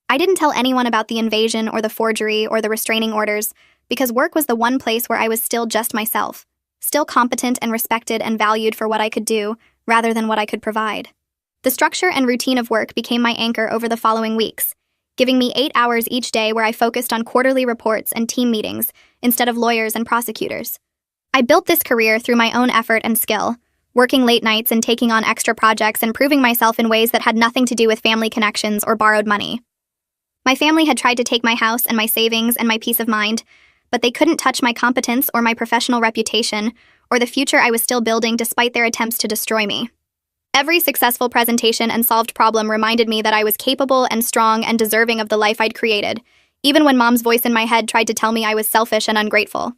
I didn't tell anyone about the invasion or the forgery or the restraining orders, because work was the one place where I was still just myself, still competent and respected and valued for what I could do, rather than what I could provide. The structure and routine of work became my anchor over the following weeks, giving me 8 hours each day where I focused on quarterly reports and team meetings instead of lawyers and prosecutors. I built this career through my own effort and skill, working late nights and taking on extra projects and proving myself in ways that had nothing to do with family connections or borrowed money. My family had tried to take my house and my savings and my peace of mind, but they couldn't touch my competence or my professional reputation or the future I was still building despite their attempts to destroy me. Every successful presentation and solved problem reminded me that I was capable and strong and deserving of the life I'd created, even when Mom's voice in my head tried to tell me I was selfish and ungrateful.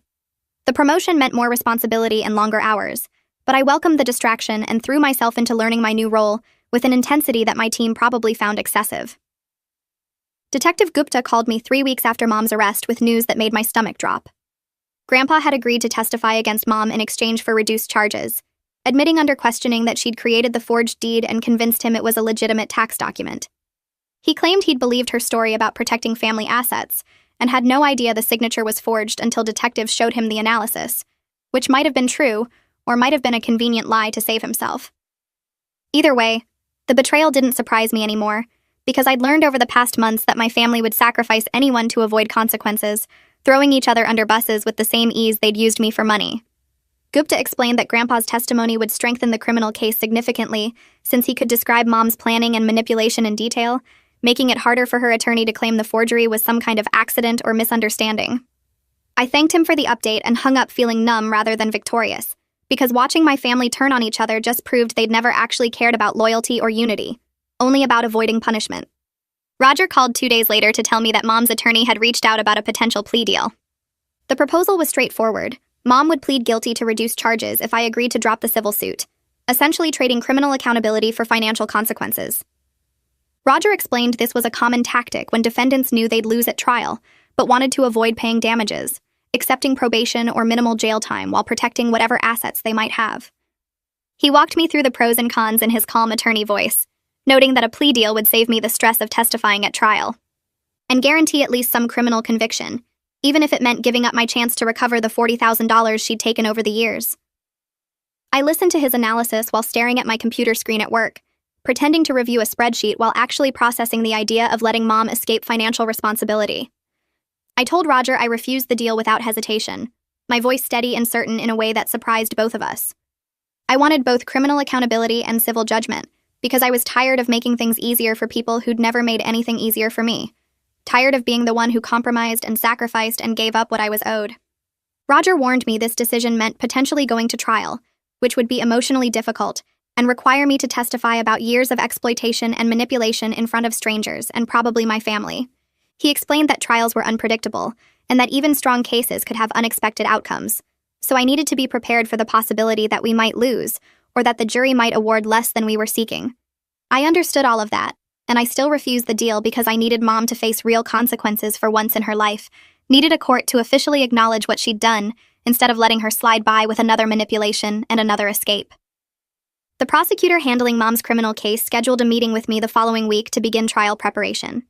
The promotion meant more responsibility and longer hours, but I welcomed the distraction and threw myself into learning my new role with an intensity that my team probably found excessive. Detective Gupta called me 3 weeks after Mom's arrest with news that made my stomach drop. Grandpa had agreed to testify against Mom in exchange for reduced charges, admitting under questioning that she'd created the forged deed and convinced him it was a legitimate tax document. He claimed he'd believed her story about protecting family assets, and had no idea the signature was forged until detectives showed him the analysis, which might have been true, or might have been a convenient lie to save himself. Either way, the betrayal didn't surprise me anymore, because I'd learned over the past months that my family would sacrifice anyone to avoid consequences, throwing each other under buses with the same ease they'd used me for money. Gupta explained that Grandpa's testimony would strengthen the criminal case significantly, since he could describe Mom's planning and manipulation in detail, making it harder for her attorney to claim the forgery was some kind of accident or misunderstanding. I thanked him for the update and hung up feeling numb rather than victorious, because watching my family turn on each other just proved they'd never actually cared about loyalty or unity, only about avoiding punishment. Roger called 2 days later to tell me that Mom's attorney had reached out about a potential plea deal. The proposal was straightforward. Mom would plead guilty to reduce charges if I agreed to drop the civil suit, essentially trading criminal accountability for financial consequences. Roger explained this was a common tactic when defendants knew they'd lose at trial, but wanted to avoid paying damages, accepting probation or minimal jail time while protecting whatever assets they might have. He walked me through the pros and cons in his calm attorney voice, noting that a plea deal would save me the stress of testifying at trial, and guarantee at least some criminal conviction, even if it meant giving up my chance to recover the $40,000 she'd taken over the years. I listened to his analysis while staring at my computer screen at work, pretending to review a spreadsheet while actually processing the idea of letting Mom escape financial responsibility. I told Roger I refused the deal without hesitation, my voice steady and certain in a way that surprised both of us. I wanted both criminal accountability and civil judgment, because I was tired of making things easier for people who'd never made anything easier for me. Tired of being the one who compromised and sacrificed and gave up what I was owed. Roger warned me this decision meant potentially going to trial, which would be emotionally difficult and require me to testify about years of exploitation and manipulation in front of strangers and probably my family. He explained that trials were unpredictable and that even strong cases could have unexpected outcomes, so I needed to be prepared for the possibility that we might lose or that the jury might award less than we were seeking. I understood all of that, and I still refused the deal because I needed Mom to face real consequences for once in her life, needed a court to officially acknowledge what she'd done instead of letting her slide by with another manipulation and another escape. The prosecutor handling Mom's criminal case scheduled a meeting with me the following week to begin trial preparation.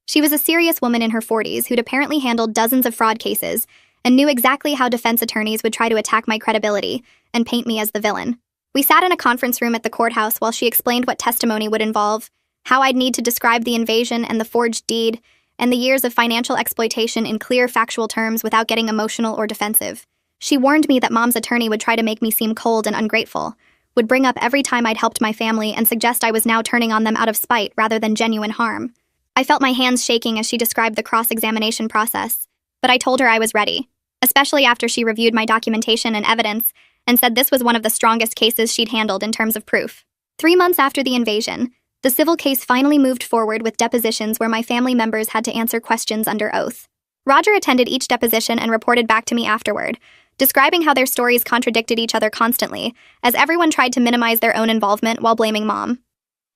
She was a serious woman in her 40s who'd apparently handled dozens of fraud cases and knew exactly how defense attorneys would try to attack my credibility and paint me as the villain. We sat in a conference room at the courthouse while she explained what testimony would involve, how I'd need to describe the invasion and the forged deed, and the years of financial exploitation in clear, factual terms without getting emotional or defensive. She warned me that Mom's attorney would try to make me seem cold and ungrateful, would bring up every time I'd helped my family and suggest I was now turning on them out of spite rather than genuine harm. I felt my hands shaking as she described the cross-examination process, but I told her I was ready, especially after she reviewed my documentation and evidence and said this was one of the strongest cases she'd handled in terms of proof. 3 months after the invasion, the civil case finally moved forward with depositions where my family members had to answer questions under oath. Roger attended each deposition and reported back to me afterward, describing how their stories contradicted each other constantly, as everyone tried to minimize their own involvement while blaming Mom.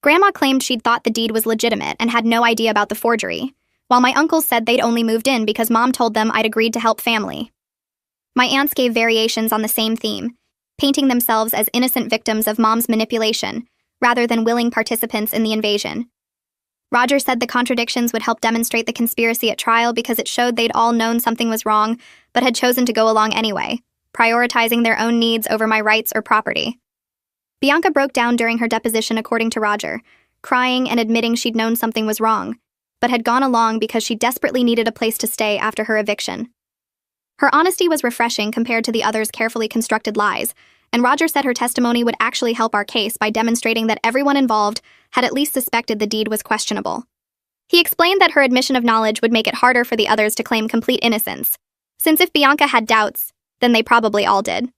Grandma claimed she'd thought the deed was legitimate and had no idea about the forgery, while my uncles said they'd only moved in because Mom told them I'd agreed to help family. My aunts gave variations on the same theme, painting themselves as innocent victims of Mom's manipulation, rather than willing participants in the invasion. Roger said the contradictions would help demonstrate the conspiracy at trial because it showed they'd all known something was wrong, but had chosen to go along anyway, prioritizing their own needs over my rights or property. Bianca broke down during her deposition according to Roger, crying and admitting she'd known something was wrong, but had gone along because she desperately needed a place to stay after her eviction. Her honesty was refreshing compared to the others' carefully constructed lies, and Roger said her testimony would actually help our case by demonstrating that everyone involved had at least suspected the deed was questionable. He explained that her admission of knowledge would make it harder for the others to claim complete innocence, since if Bianca had doubts, then they probably all did.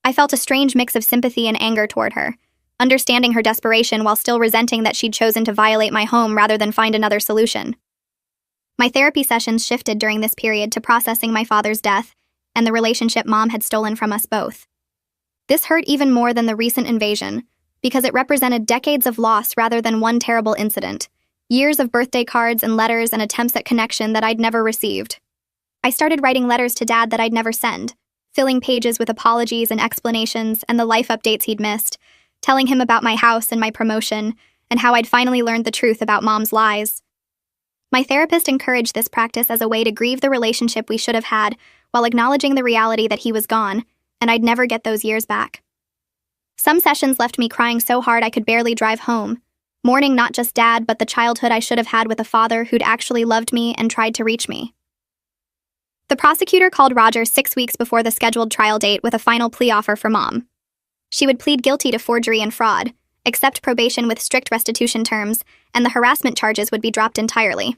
I felt a strange mix of sympathy and anger toward her, understanding her desperation while still resenting that she'd chosen to violate my home rather than find another solution. My therapy sessions shifted during this period to processing my father's death and the relationship Mom had stolen from us both. This hurt even more than the recent invasion, because it represented decades of loss rather than one terrible incident, years of birthday cards and letters and attempts at connection that I'd never received. I started writing letters to Dad that I'd never send, filling pages with apologies and explanations and the life updates he'd missed, telling him about my house and my promotion, and how I'd finally learned the truth about Mom's lies. My therapist encouraged this practice as a way to grieve the relationship we should have had while acknowledging the reality that he was gone, and I'd never get those years back. Some sessions left me crying so hard I could barely drive home, mourning not just Dad, but the childhood I should have had with a father who'd actually loved me and tried to reach me. The prosecutor called Roger 6 weeks before the scheduled trial date with a final plea offer for Mom. She would plead guilty to forgery and fraud, accept probation with strict restitution terms, and the harassment charges would be dropped entirely.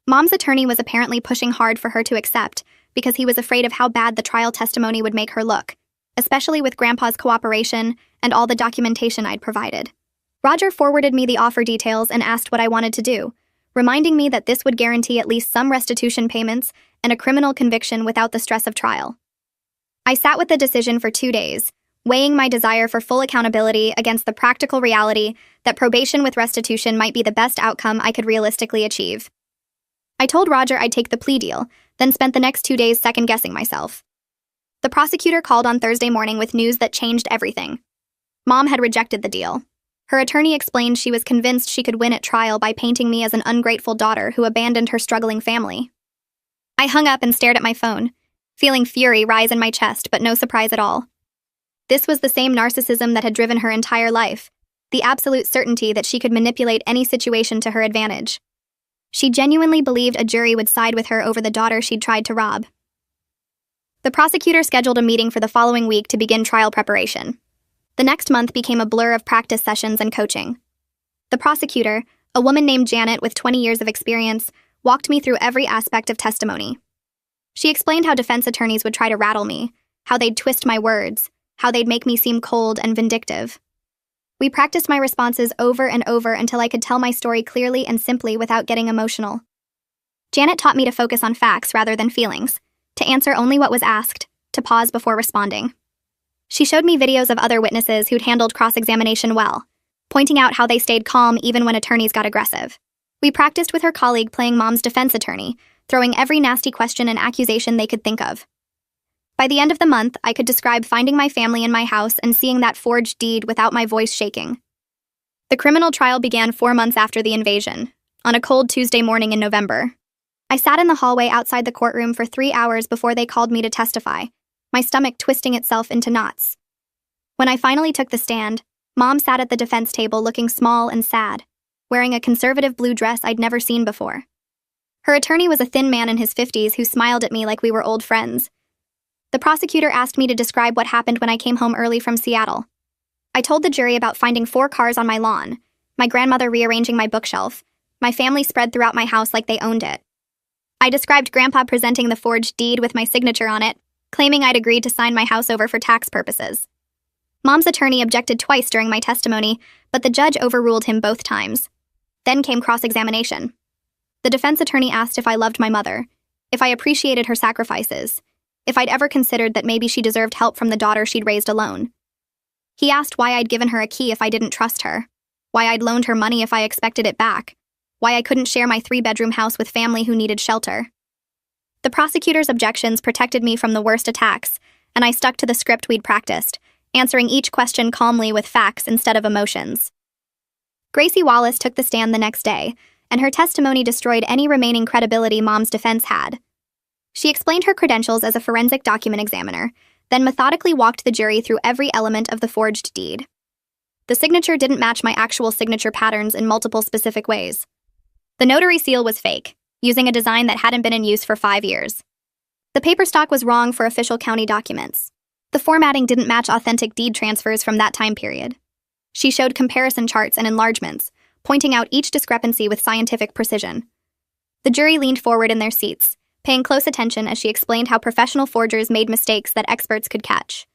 Mom's attorney was apparently pushing hard for her to accept because he was afraid of how bad the trial testimony would make her look, especially with Grandpa's cooperation and all the documentation I'd provided. Roger forwarded me the offer details and asked what I wanted to do, reminding me that this would guarantee at least some restitution payments and a criminal conviction without the stress of trial. I sat with the decision for 2 days, weighing my desire for full accountability against the practical reality that probation with restitution might be the best outcome I could realistically achieve. I told Roger I'd take the plea deal, then spent the next 2 days second-guessing myself. The prosecutor called on Thursday morning with news that changed everything. Mom had rejected the deal. Her attorney explained she was convinced she could win at trial by painting me as an ungrateful daughter who abandoned her struggling family. I hung up and stared at my phone, feeling fury rise in my chest, but no surprise at all. This was the same narcissism that had driven her entire life, the absolute certainty that she could manipulate any situation to her advantage. She genuinely believed a jury would side with her over the daughter she'd tried to rob. The prosecutor scheduled a meeting for the following week to begin trial preparation. The next month became a blur of practice sessions and coaching. The prosecutor, a woman named Janet with 20 years of experience, walked me through every aspect of testimony. She explained how defense attorneys would try to rattle me, how they'd twist my words, how they'd make me seem cold and vindictive. We practiced my responses over and over until I could tell my story clearly and simply without getting emotional. Janet taught me to focus on facts rather than feelings, to answer only what was asked, to pause before responding. She showed me videos of other witnesses who'd handled cross-examination well, pointing out how they stayed calm even when attorneys got aggressive. We practiced with her colleague playing Mom's defense attorney, throwing every nasty question and accusation they could think of. By the end of the month, I could describe finding my family in my house and seeing that forged deed without my voice shaking. The criminal trial began 4 months after the invasion, on a cold Tuesday morning in November. I sat in the hallway outside the courtroom for 3 hours before they called me to testify, my stomach twisting itself into knots. When I finally took the stand, Mom sat at the defense table looking small and sad, wearing a conservative blue dress I'd never seen before. Her attorney was a thin man in his 50s who smiled at me like we were old friends. The prosecutor asked me to describe what happened when I came home early from Seattle. I told the jury about finding 4 cars on my lawn, my grandmother rearranging my bookshelf, my family spread throughout my house like they owned it. I described Grandpa presenting the forged deed with my signature on it, claiming I'd agreed to sign my house over for tax purposes. Mom's attorney objected twice during my testimony, but the judge overruled him both times. Then came cross-examination. The defense attorney asked if I loved my mother, if I appreciated her sacrifices, if I'd ever considered that maybe she deserved help from the daughter she'd raised alone. He asked why I'd given her a key if I didn't trust her, why I'd loaned her money if I expected it back, why I couldn't share my 3-bedroom house with family who needed shelter. The prosecutor's objections protected me from the worst attacks, and I stuck to the script we'd practiced, answering each question calmly with facts instead of emotions. Gracie Wallace took the stand the next day, and her testimony destroyed any remaining credibility Mom's defense had. She explained her credentials as a forensic document examiner, then methodically walked the jury through every element of the forged deed. The signature didn't match my actual signature patterns in multiple specific ways. The notary seal was fake, using a design that hadn't been in use for 5 years. The paper stock was wrong for official county documents. The formatting didn't match authentic deed transfers from that time period. She showed comparison charts and enlargements, pointing out each discrepancy with scientific precision. The jury leaned forward in their seats, paying close attention as she explained how professional forgers made mistakes that experts could catch.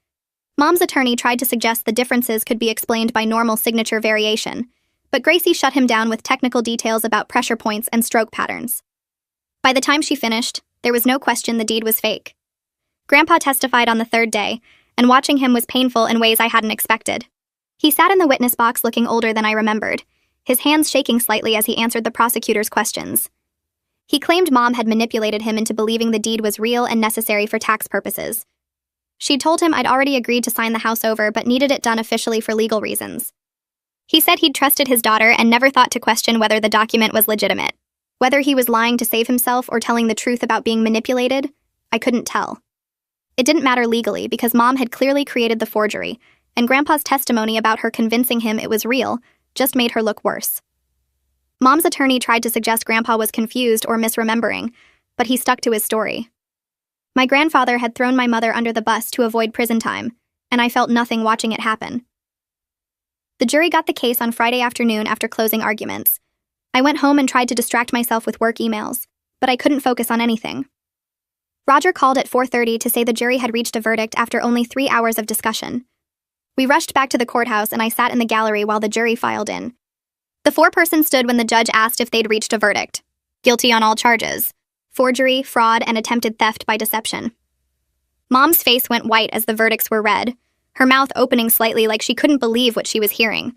Mom's attorney tried to suggest the differences could be explained by normal signature variation, but Gracie shut him down with technical details about pressure points and stroke patterns. By the time she finished, there was no question the deed was fake. Grandpa testified on the 3rd day, and watching him was painful in ways I hadn't expected. He sat in the witness box looking older than I remembered, his hands shaking slightly as he answered the prosecutor's questions. He claimed Mom had manipulated him into believing the deed was real and necessary for tax purposes. She'd told him I'd already agreed to sign the house over but needed it done officially for legal reasons. He said he'd trusted his daughter and never thought to question whether the document was legitimate. Whether he was lying to save himself or telling the truth about being manipulated, I couldn't tell. It didn't matter legally because Mom had clearly created the forgery, and Grandpa's testimony about her convincing him it was real just made her look worse. Mom's attorney tried to suggest Grandpa was confused or misremembering, but he stuck to his story. My grandfather had thrown my mother under the bus to avoid prison time, and I felt nothing watching it happen. The jury got the case on Friday afternoon after closing arguments. I went home and tried to distract myself with work emails, but I couldn't focus on anything. Roger called at 4:30 to say the jury had reached a verdict after only 3 hours of discussion. We rushed back to the courthouse and I sat in the gallery while the jury filed in. The foreperson stood when the judge asked if they'd reached a verdict. Guilty on all charges: forgery, fraud, and attempted theft by deception. Mom's face went white as the verdicts were read, her mouth opening slightly like she couldn't believe what she was hearing.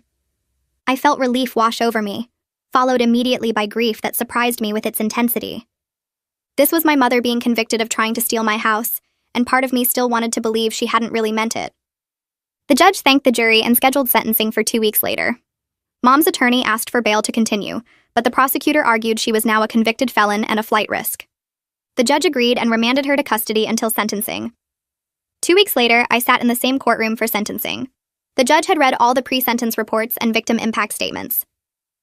I felt relief wash over me, followed immediately by grief that surprised me with its intensity. This was my mother being convicted of trying to steal my house, and part of me still wanted to believe she hadn't really meant it. The judge thanked the jury and scheduled sentencing for 2 weeks later. Mom's attorney asked for bail to continue, but the prosecutor argued she was now a convicted felon and a flight risk. The judge agreed and remanded her to custody until sentencing. 2 weeks later, I sat in the same courtroom for sentencing. The judge had read all the pre-sentence reports and victim impact statements.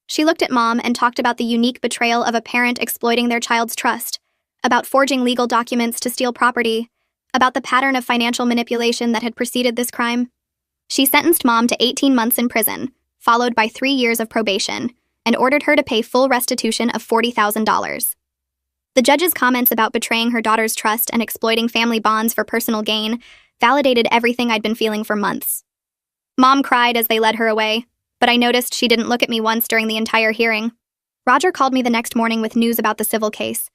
She looked at Mom and talked about the unique betrayal of a parent exploiting their child's trust, about forging legal documents to steal property, about the pattern of financial manipulation that had preceded this crime. She sentenced Mom to 18 months in prison, followed by 3 years of probation, and ordered her to pay full restitution of $40,000. The judge's comments about betraying her daughter's trust and exploiting family bonds for personal gain validated everything I'd been feeling for months. Mom cried as they led her away, but I noticed she didn't look at me once during the entire hearing. Roger called me the next morning with news about the civil case.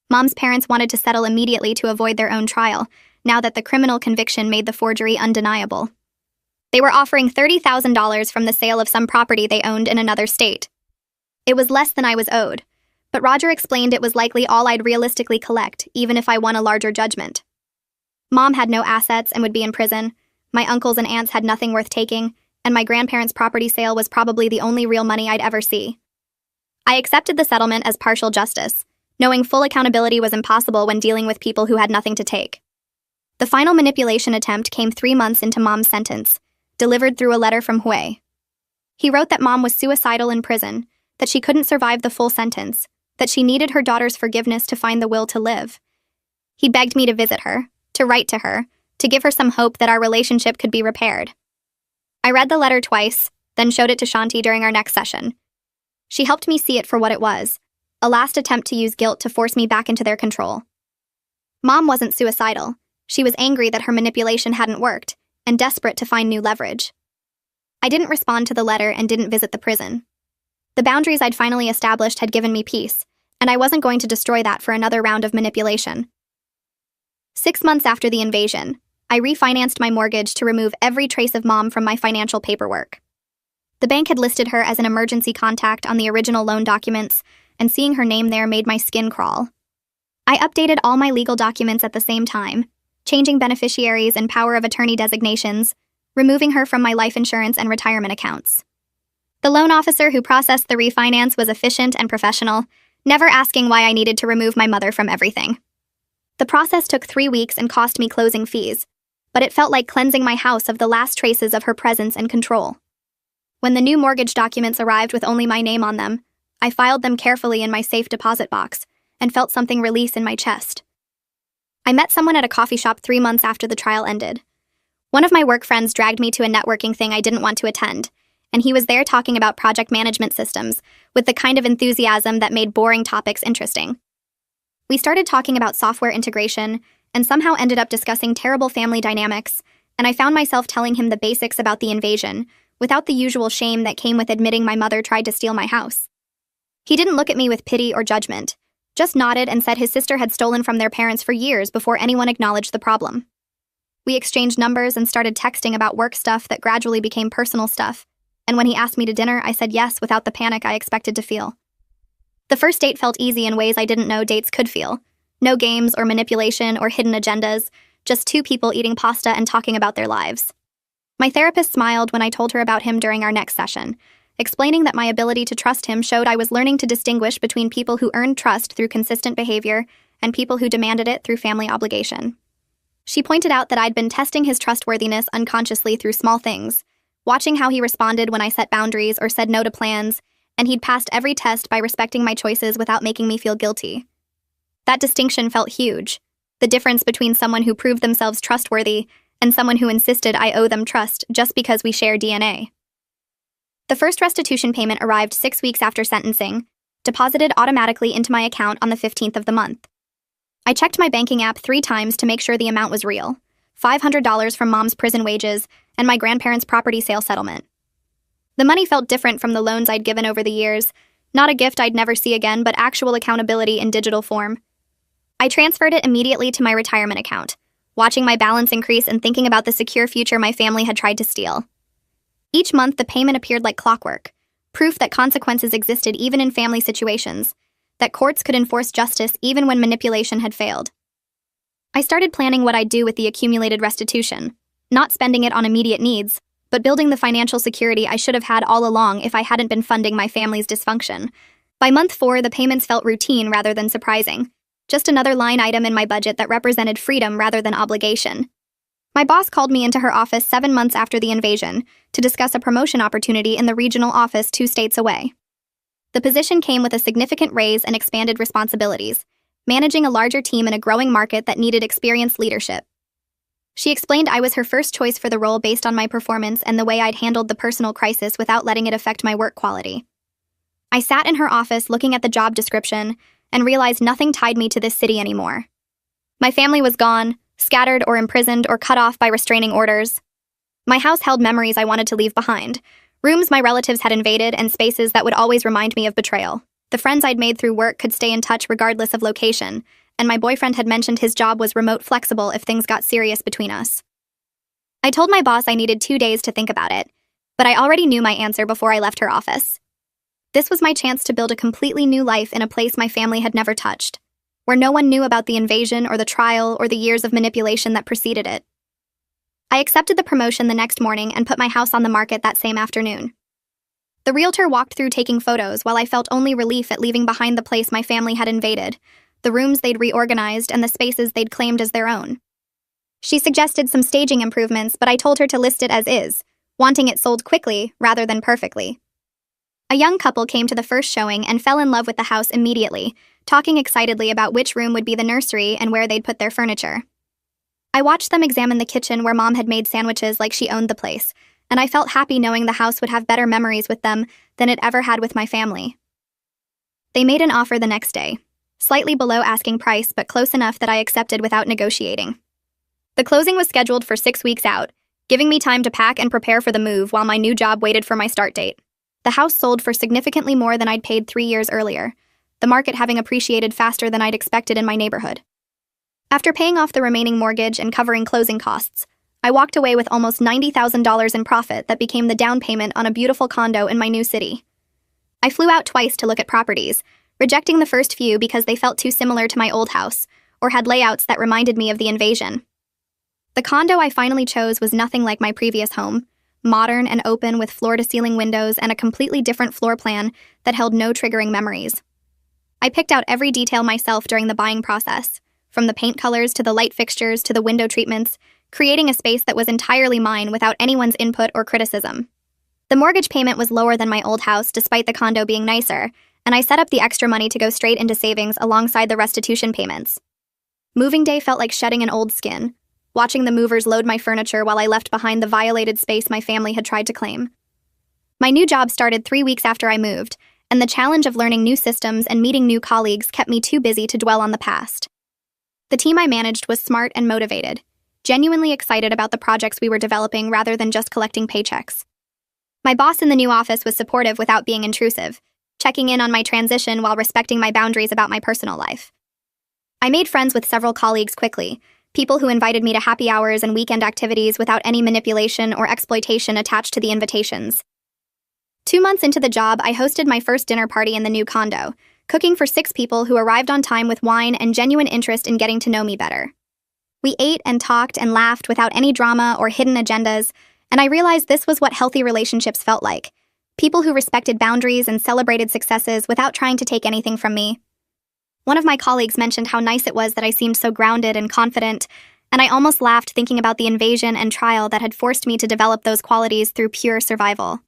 Mom's parents wanted to settle immediately to avoid their own trial, now that the criminal conviction made the forgery undeniable. They were offering $30,000 from the sale of some property they owned in another state. It was less than I was owed, but Roger explained it was likely all I'd realistically collect, even if I won a larger judgment. Mom had no assets and would be in prison, my uncles and aunts had nothing worth taking, and my grandparents' property sale was probably the only real money I'd ever see. I accepted the settlement as partial justice, knowing full accountability was impossible when dealing with people who had nothing to take. The final manipulation attempt came 3 months into Mom's sentence, delivered through a letter from Hui. He wrote that Mom was suicidal in prison, that she couldn't survive the full sentence, that she needed her daughter's forgiveness to find the will to live. He begged me to visit her, to write to her, to give her some hope that our relationship could be repaired. I read the letter twice, then showed it to Shanti during our next session. She helped me see it for what it was, a last attempt to use guilt to force me back into their control. Mom wasn't suicidal. She was angry that her manipulation hadn't worked, and desperate to find new leverage. I didn't respond to the letter and didn't visit the prison. The boundaries I'd finally established had given me peace, and I wasn't going to destroy that for another round of manipulation. 6 months after the invasion, I refinanced my mortgage to remove every trace of Mom from my financial paperwork. The bank had listed her as an emergency contact on the original loan documents, and seeing her name there made my skin crawl. I updated all my legal documents at the same time, changing beneficiaries and power of attorney designations, removing her from my life insurance and retirement accounts. The loan officer who processed the refinance was efficient and professional, never asking why I needed to remove my mother from everything. The process took 3 weeks and cost me closing fees, but it felt like cleansing my house of the last traces of her presence and control. When the new mortgage documents arrived with only my name on them, I filed them carefully in my safe deposit box and felt something release in my chest. I met someone at a coffee shop 3 months after the trial ended. One of my work friends dragged me to a networking thing I didn't want to attend, and he was there talking about project management systems with the kind of enthusiasm that made boring topics interesting. We started talking about software integration and somehow ended up discussing terrible family dynamics, and I found myself telling him the basics about the invasion without the usual shame that came with admitting my mother tried to steal my house. He didn't look at me with pity or judgment, just nodded and said his sister had stolen from their parents for years before anyone acknowledged the problem. We exchanged numbers and started texting about work stuff that gradually became personal stuff, and when he asked me to dinner, I said yes without the panic I expected to feel. The first date felt easy in ways I didn't know dates could feel. No games or manipulation or hidden agendas, just 2 people eating pasta and talking about their lives. My therapist smiled when I told her about him during our next session, explaining that my ability to trust him showed I was learning to distinguish between people who earned trust through consistent behavior and people who demanded it through family obligation. She pointed out that I'd been testing his trustworthiness unconsciously through small things, watching how he responded when I set boundaries or said no to plans, and he'd passed every test by respecting my choices without making me feel guilty. That distinction felt huge, the difference between someone who proved themselves trustworthy and someone who insisted I owe them trust just because we share DNA. The first restitution payment arrived 6 weeks after sentencing, deposited automatically into my account on the 15th of the month. I checked my banking app 3 times to make sure the amount was real: $500 from Mom's prison wages and my grandparents' property sale settlement. The money felt different from the loans I'd given over the years, not a gift I'd never see again, but actual accountability in digital form. I transferred it immediately to my retirement account, watching my balance increase and thinking about the secure future my family had tried to steal. Each month, the payment appeared like clockwork, proof that consequences existed even in family situations, that courts could enforce justice even when manipulation had failed. I started planning what I'd do with the accumulated restitution, not spending it on immediate needs, but building the financial security I should have had all along if I hadn't been funding my family's dysfunction. By month 4, the payments felt routine rather than surprising, just another line item in my budget that represented freedom rather than obligation. My boss called me into her office 7 months after the invasion to discuss a promotion opportunity in the regional office 2 states away. The position came with a significant raise and expanded responsibilities, managing a larger team in a growing market that needed experienced leadership. She explained I was her first choice for the role based on my performance and the way I'd handled the personal crisis without letting it affect my work quality. I sat in her office looking at the job description and realized nothing tied me to this city anymore. My family was gone, scattered or imprisoned or cut off by restraining orders. My house held memories I wanted to leave behind, rooms my relatives had invaded and spaces that would always remind me of betrayal. The friends I'd made through work could stay in touch regardless of location, and my boyfriend had mentioned his job was remote flexible if things got serious between us. I told my boss I needed 2 days to think about it, but I already knew my answer before I left her office. This was my chance to build a completely new life in a place my family had never touched, where no one knew about the invasion or the trial or the years of manipulation that preceded it. I accepted the promotion the next morning and put my house on the market that same afternoon. The realtor walked through taking photos while I felt only relief at leaving behind the place my family had invaded, the rooms they'd reorganized and the spaces they'd claimed as their own. She suggested some staging improvements, but I told her to list it as is, wanting it sold quickly rather than perfectly. A young couple came to the first showing and fell in love with the house immediately, talking excitedly about which room would be the nursery and where they'd put their furniture. I watched them examine the kitchen where Mom had made sandwiches like she owned the place, and I felt happy knowing the house would have better memories with them than it ever had with my family. They made an offer the next day, slightly below asking price but close enough that I accepted without negotiating. The closing was scheduled for 6 weeks out, giving me time to pack and prepare for the move while my new job waited for my start date. The house sold for significantly more than I'd paid 3 years earlier, the market having appreciated faster than I'd expected in my neighborhood. After paying off the remaining mortgage and covering closing costs, I walked away with almost $90,000 in profit that became the down payment on a beautiful condo in my new city. I flew out twice to look at properties, rejecting the first few because they felt too similar to my old house, or had layouts that reminded me of the invasion. The condo I finally chose was nothing like my previous home, modern and open with floor-to-ceiling windows and a completely different floor plan that held no triggering memories. I picked out every detail myself during the buying process, from the paint colors to the light fixtures to the window treatments, creating a space that was entirely mine without anyone's input or criticism. The mortgage payment was lower than my old house despite the condo being nicer, and I set up the extra money to go straight into savings alongside the restitution payments. Moving day felt like shedding an old skin, watching the movers load my furniture while I left behind the violated space my family had tried to claim. My new job started 3 weeks after I moved, and the challenge of learning new systems and meeting new colleagues kept me too busy to dwell on the past. The team I managed was smart and motivated, genuinely excited about the projects we were developing rather than just collecting paychecks. My boss in the new office was supportive without being intrusive, checking in on my transition while respecting my boundaries about my personal life. I made friends with several colleagues quickly, people who invited me to happy hours and weekend activities without any manipulation or exploitation attached to the invitations. 2 months into the job, I hosted my first dinner party in the new condo, cooking for 6 people who arrived on time with wine and genuine interest in getting to know me better. We ate and talked and laughed without any drama or hidden agendas, and I realized this was what healthy relationships felt like. People who respected boundaries and celebrated successes without trying to take anything from me. One of my colleagues mentioned how nice it was that I seemed so grounded and confident, and I almost laughed thinking about the invasion and trial that had forced me to develop those qualities through pure survival.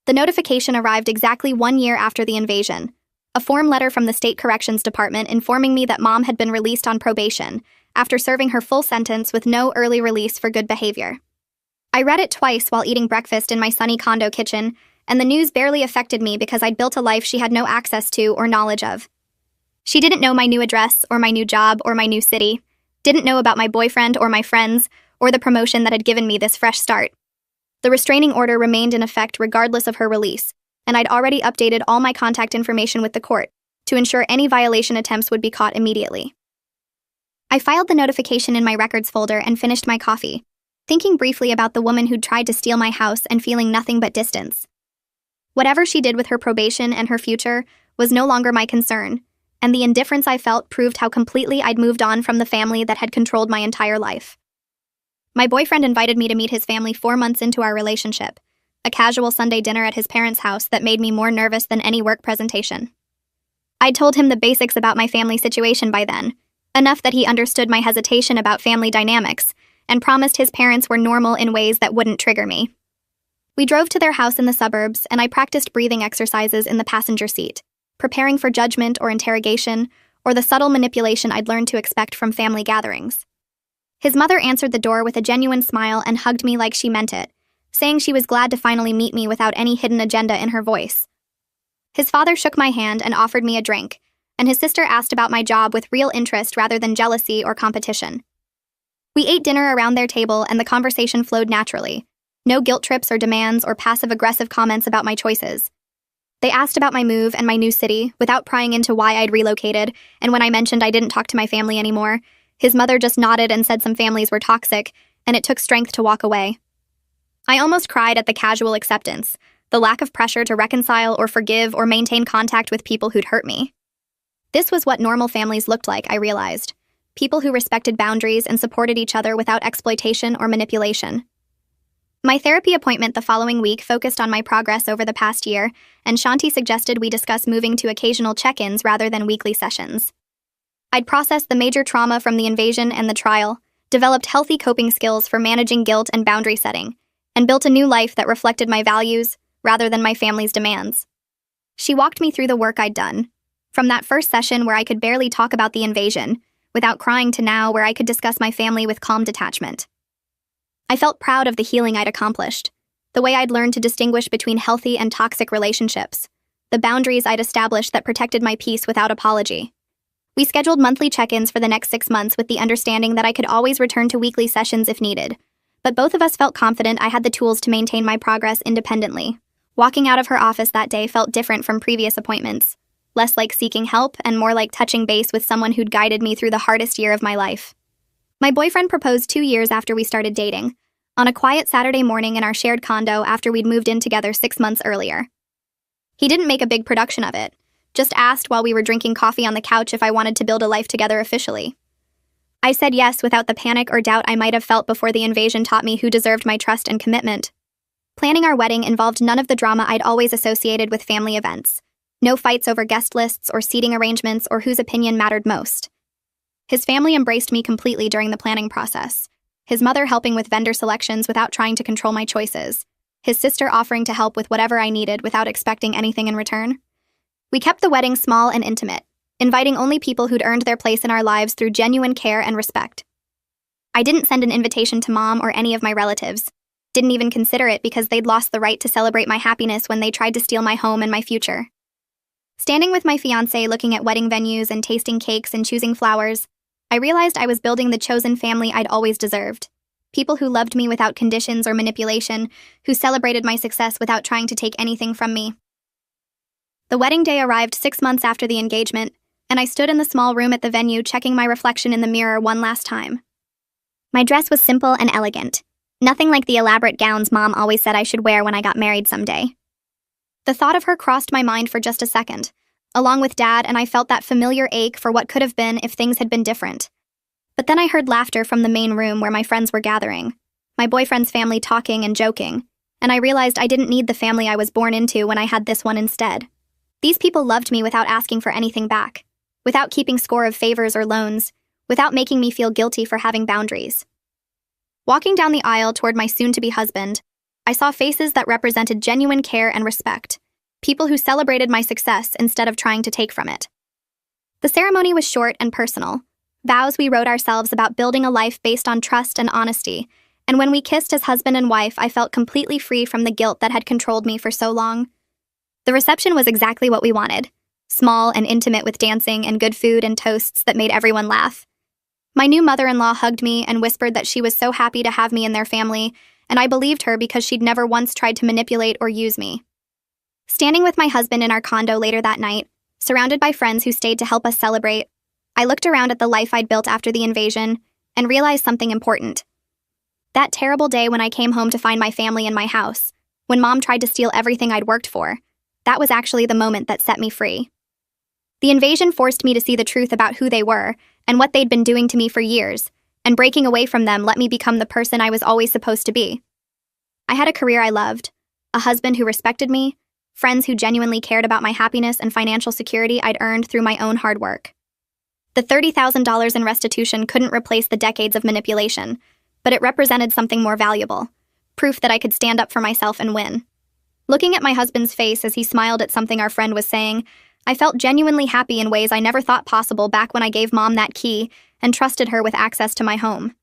The notification arrived exactly 1 year after the invasion, a form letter from the State Corrections Department informing me that Mom had been released on probation after serving her full sentence with no early release for good behavior. I read it twice while eating breakfast in my sunny condo kitchen, and the news barely affected me because I'd built a life she had no access to or knowledge of. She didn't know my new address or my new job or my new city, didn't know about my boyfriend or my friends, or the promotion that had given me this fresh start. The restraining order remained in effect regardless of her release, and I'd already updated all my contact information with the court to ensure any violation attempts would be caught immediately. I filed the notification in my records folder and finished my coffee, thinking briefly about the woman who'd tried to steal my house and feeling nothing but distance. Whatever she did with her probation and her future was no longer my concern, and the indifference I felt proved how completely I'd moved on from the family that had controlled my entire life. My boyfriend invited me to meet his family 4 months into our relationship, a casual Sunday dinner at his parents' house that made me more nervous than any work presentation. I'd told him the basics about my family situation by then, enough that he understood my hesitation about family dynamics, and promised his parents were normal in ways that wouldn't trigger me. We drove to their house in the suburbs, and I practiced breathing exercises in the passenger seat, preparing for judgment or interrogation, or the subtle manipulation I'd learned to expect from family gatherings. His mother answered the door with a genuine smile and hugged me like she meant it, saying she was glad to finally meet me without any hidden agenda in her voice. His father shook my hand and offered me a drink, and his sister asked about my job with real interest rather than jealousy or competition. We ate dinner around their table and the conversation flowed naturally. No guilt trips or demands or passive-aggressive comments about my choices. They asked about my move and my new city without prying into why I'd relocated, and when I mentioned I didn't talk to my family anymore, his mother just nodded and said some families were toxic, and it took strength to walk away. I almost cried at the casual acceptance, the lack of pressure to reconcile or forgive or maintain contact with people who'd hurt me. This was what normal families looked like, I realized. People who respected boundaries and supported each other without exploitation or manipulation. My therapy appointment the following week focused on my progress over the past year, and Shanti suggested we discuss moving to occasional check-ins rather than weekly sessions. I'd processed the major trauma from the invasion and the trial, developed healthy coping skills for managing guilt and boundary setting, and built a new life that reflected my values rather than my family's demands. She walked me through the work I'd done, from that first session where I could barely talk about the invasion, without crying, to now where I could discuss my family with calm detachment. I felt proud of the healing I'd accomplished, the way I'd learned to distinguish between healthy and toxic relationships, the boundaries I'd established that protected my peace without apology. We scheduled monthly check-ins for the next 6 months with the understanding that I could always return to weekly sessions if needed, but both of us felt confident I had the tools to maintain my progress independently. Walking out of her office that day felt different from previous appointments, less like seeking help and more like touching base with someone who'd guided me through the hardest year of my life. My boyfriend proposed 2 years after we started dating, on a quiet Saturday morning in our shared condo after we'd moved in together 6 months earlier. He didn't make a big production of it, just asked while we were drinking coffee on the couch if I wanted to build a life together officially. I said yes without the panic or doubt I might have felt before the invasion taught me who deserved my trust and commitment. Planning our wedding involved none of the drama I'd always associated with family events. No fights over guest lists or seating arrangements or whose opinion mattered most. His family embraced me completely during the planning process, his mother helping with vendor selections without trying to control my choices, his sister offering to help with whatever I needed without expecting anything in return. We kept the wedding small and intimate, inviting only people who'd earned their place in our lives through genuine care and respect. I didn't send an invitation to Mom or any of my relatives, didn't even consider it because they'd lost the right to celebrate my happiness when they tried to steal my home and my future. Standing with my fiancé looking at wedding venues and tasting cakes and choosing flowers, I realized I was building the chosen family I'd always deserved. People who loved me without conditions or manipulation, who celebrated my success without trying to take anything from me. The wedding day arrived 6 months after the engagement, and I stood in the small room at the venue checking my reflection in the mirror one last time. My dress was simple and elegant, nothing like the elaborate gowns Mom always said I should wear when I got married someday. The thought of her crossed my mind for just a second, along with Dad, and I felt that familiar ache for what could have been if things had been different. But then I heard laughter from the main room where my friends were gathering, my boyfriend's family talking and joking, and I realized I didn't need the family I was born into when I had this one instead. These people loved me without asking for anything back, without keeping score of favors or loans, without making me feel guilty for having boundaries. Walking down the aisle toward my soon-to-be husband, I saw faces that represented genuine care and respect, people who celebrated my success instead of trying to take from it. The ceremony was short and personal, vows we wrote ourselves about building a life based on trust and honesty, And when we kissed as husband and wife, I felt completely free from the guilt that had controlled me for so long. The reception was exactly what we wanted. Small and intimate with dancing and good food and toasts that made everyone laugh. My new mother-in-law hugged me and whispered that she was so happy to have me in their family, and I believed her because she'd never once tried to manipulate or use me. Standing with my husband in our condo later that night, surrounded by friends who stayed to help us celebrate, I looked around at the life I'd built after the invasion and realized something important. That terrible day when I came home to find my family in my house, when Mom tried to steal everything I'd worked for, that was actually the moment that set me free. The invasion forced me to see the truth about who they were and what they'd been doing to me for years, and breaking away from them let me become the person I was always supposed to be. I had a career I loved, a husband who respected me, friends who genuinely cared about my happiness and financial security I'd earned through my own hard work. The $30,000 in restitution couldn't replace the decades of manipulation, but it represented something more valuable, proof that I could stand up for myself and win. Looking at my husband's face as he smiled at something our friend was saying, I felt genuinely happy in ways I never thought possible back when I gave Mom that key and trusted her with access to my home.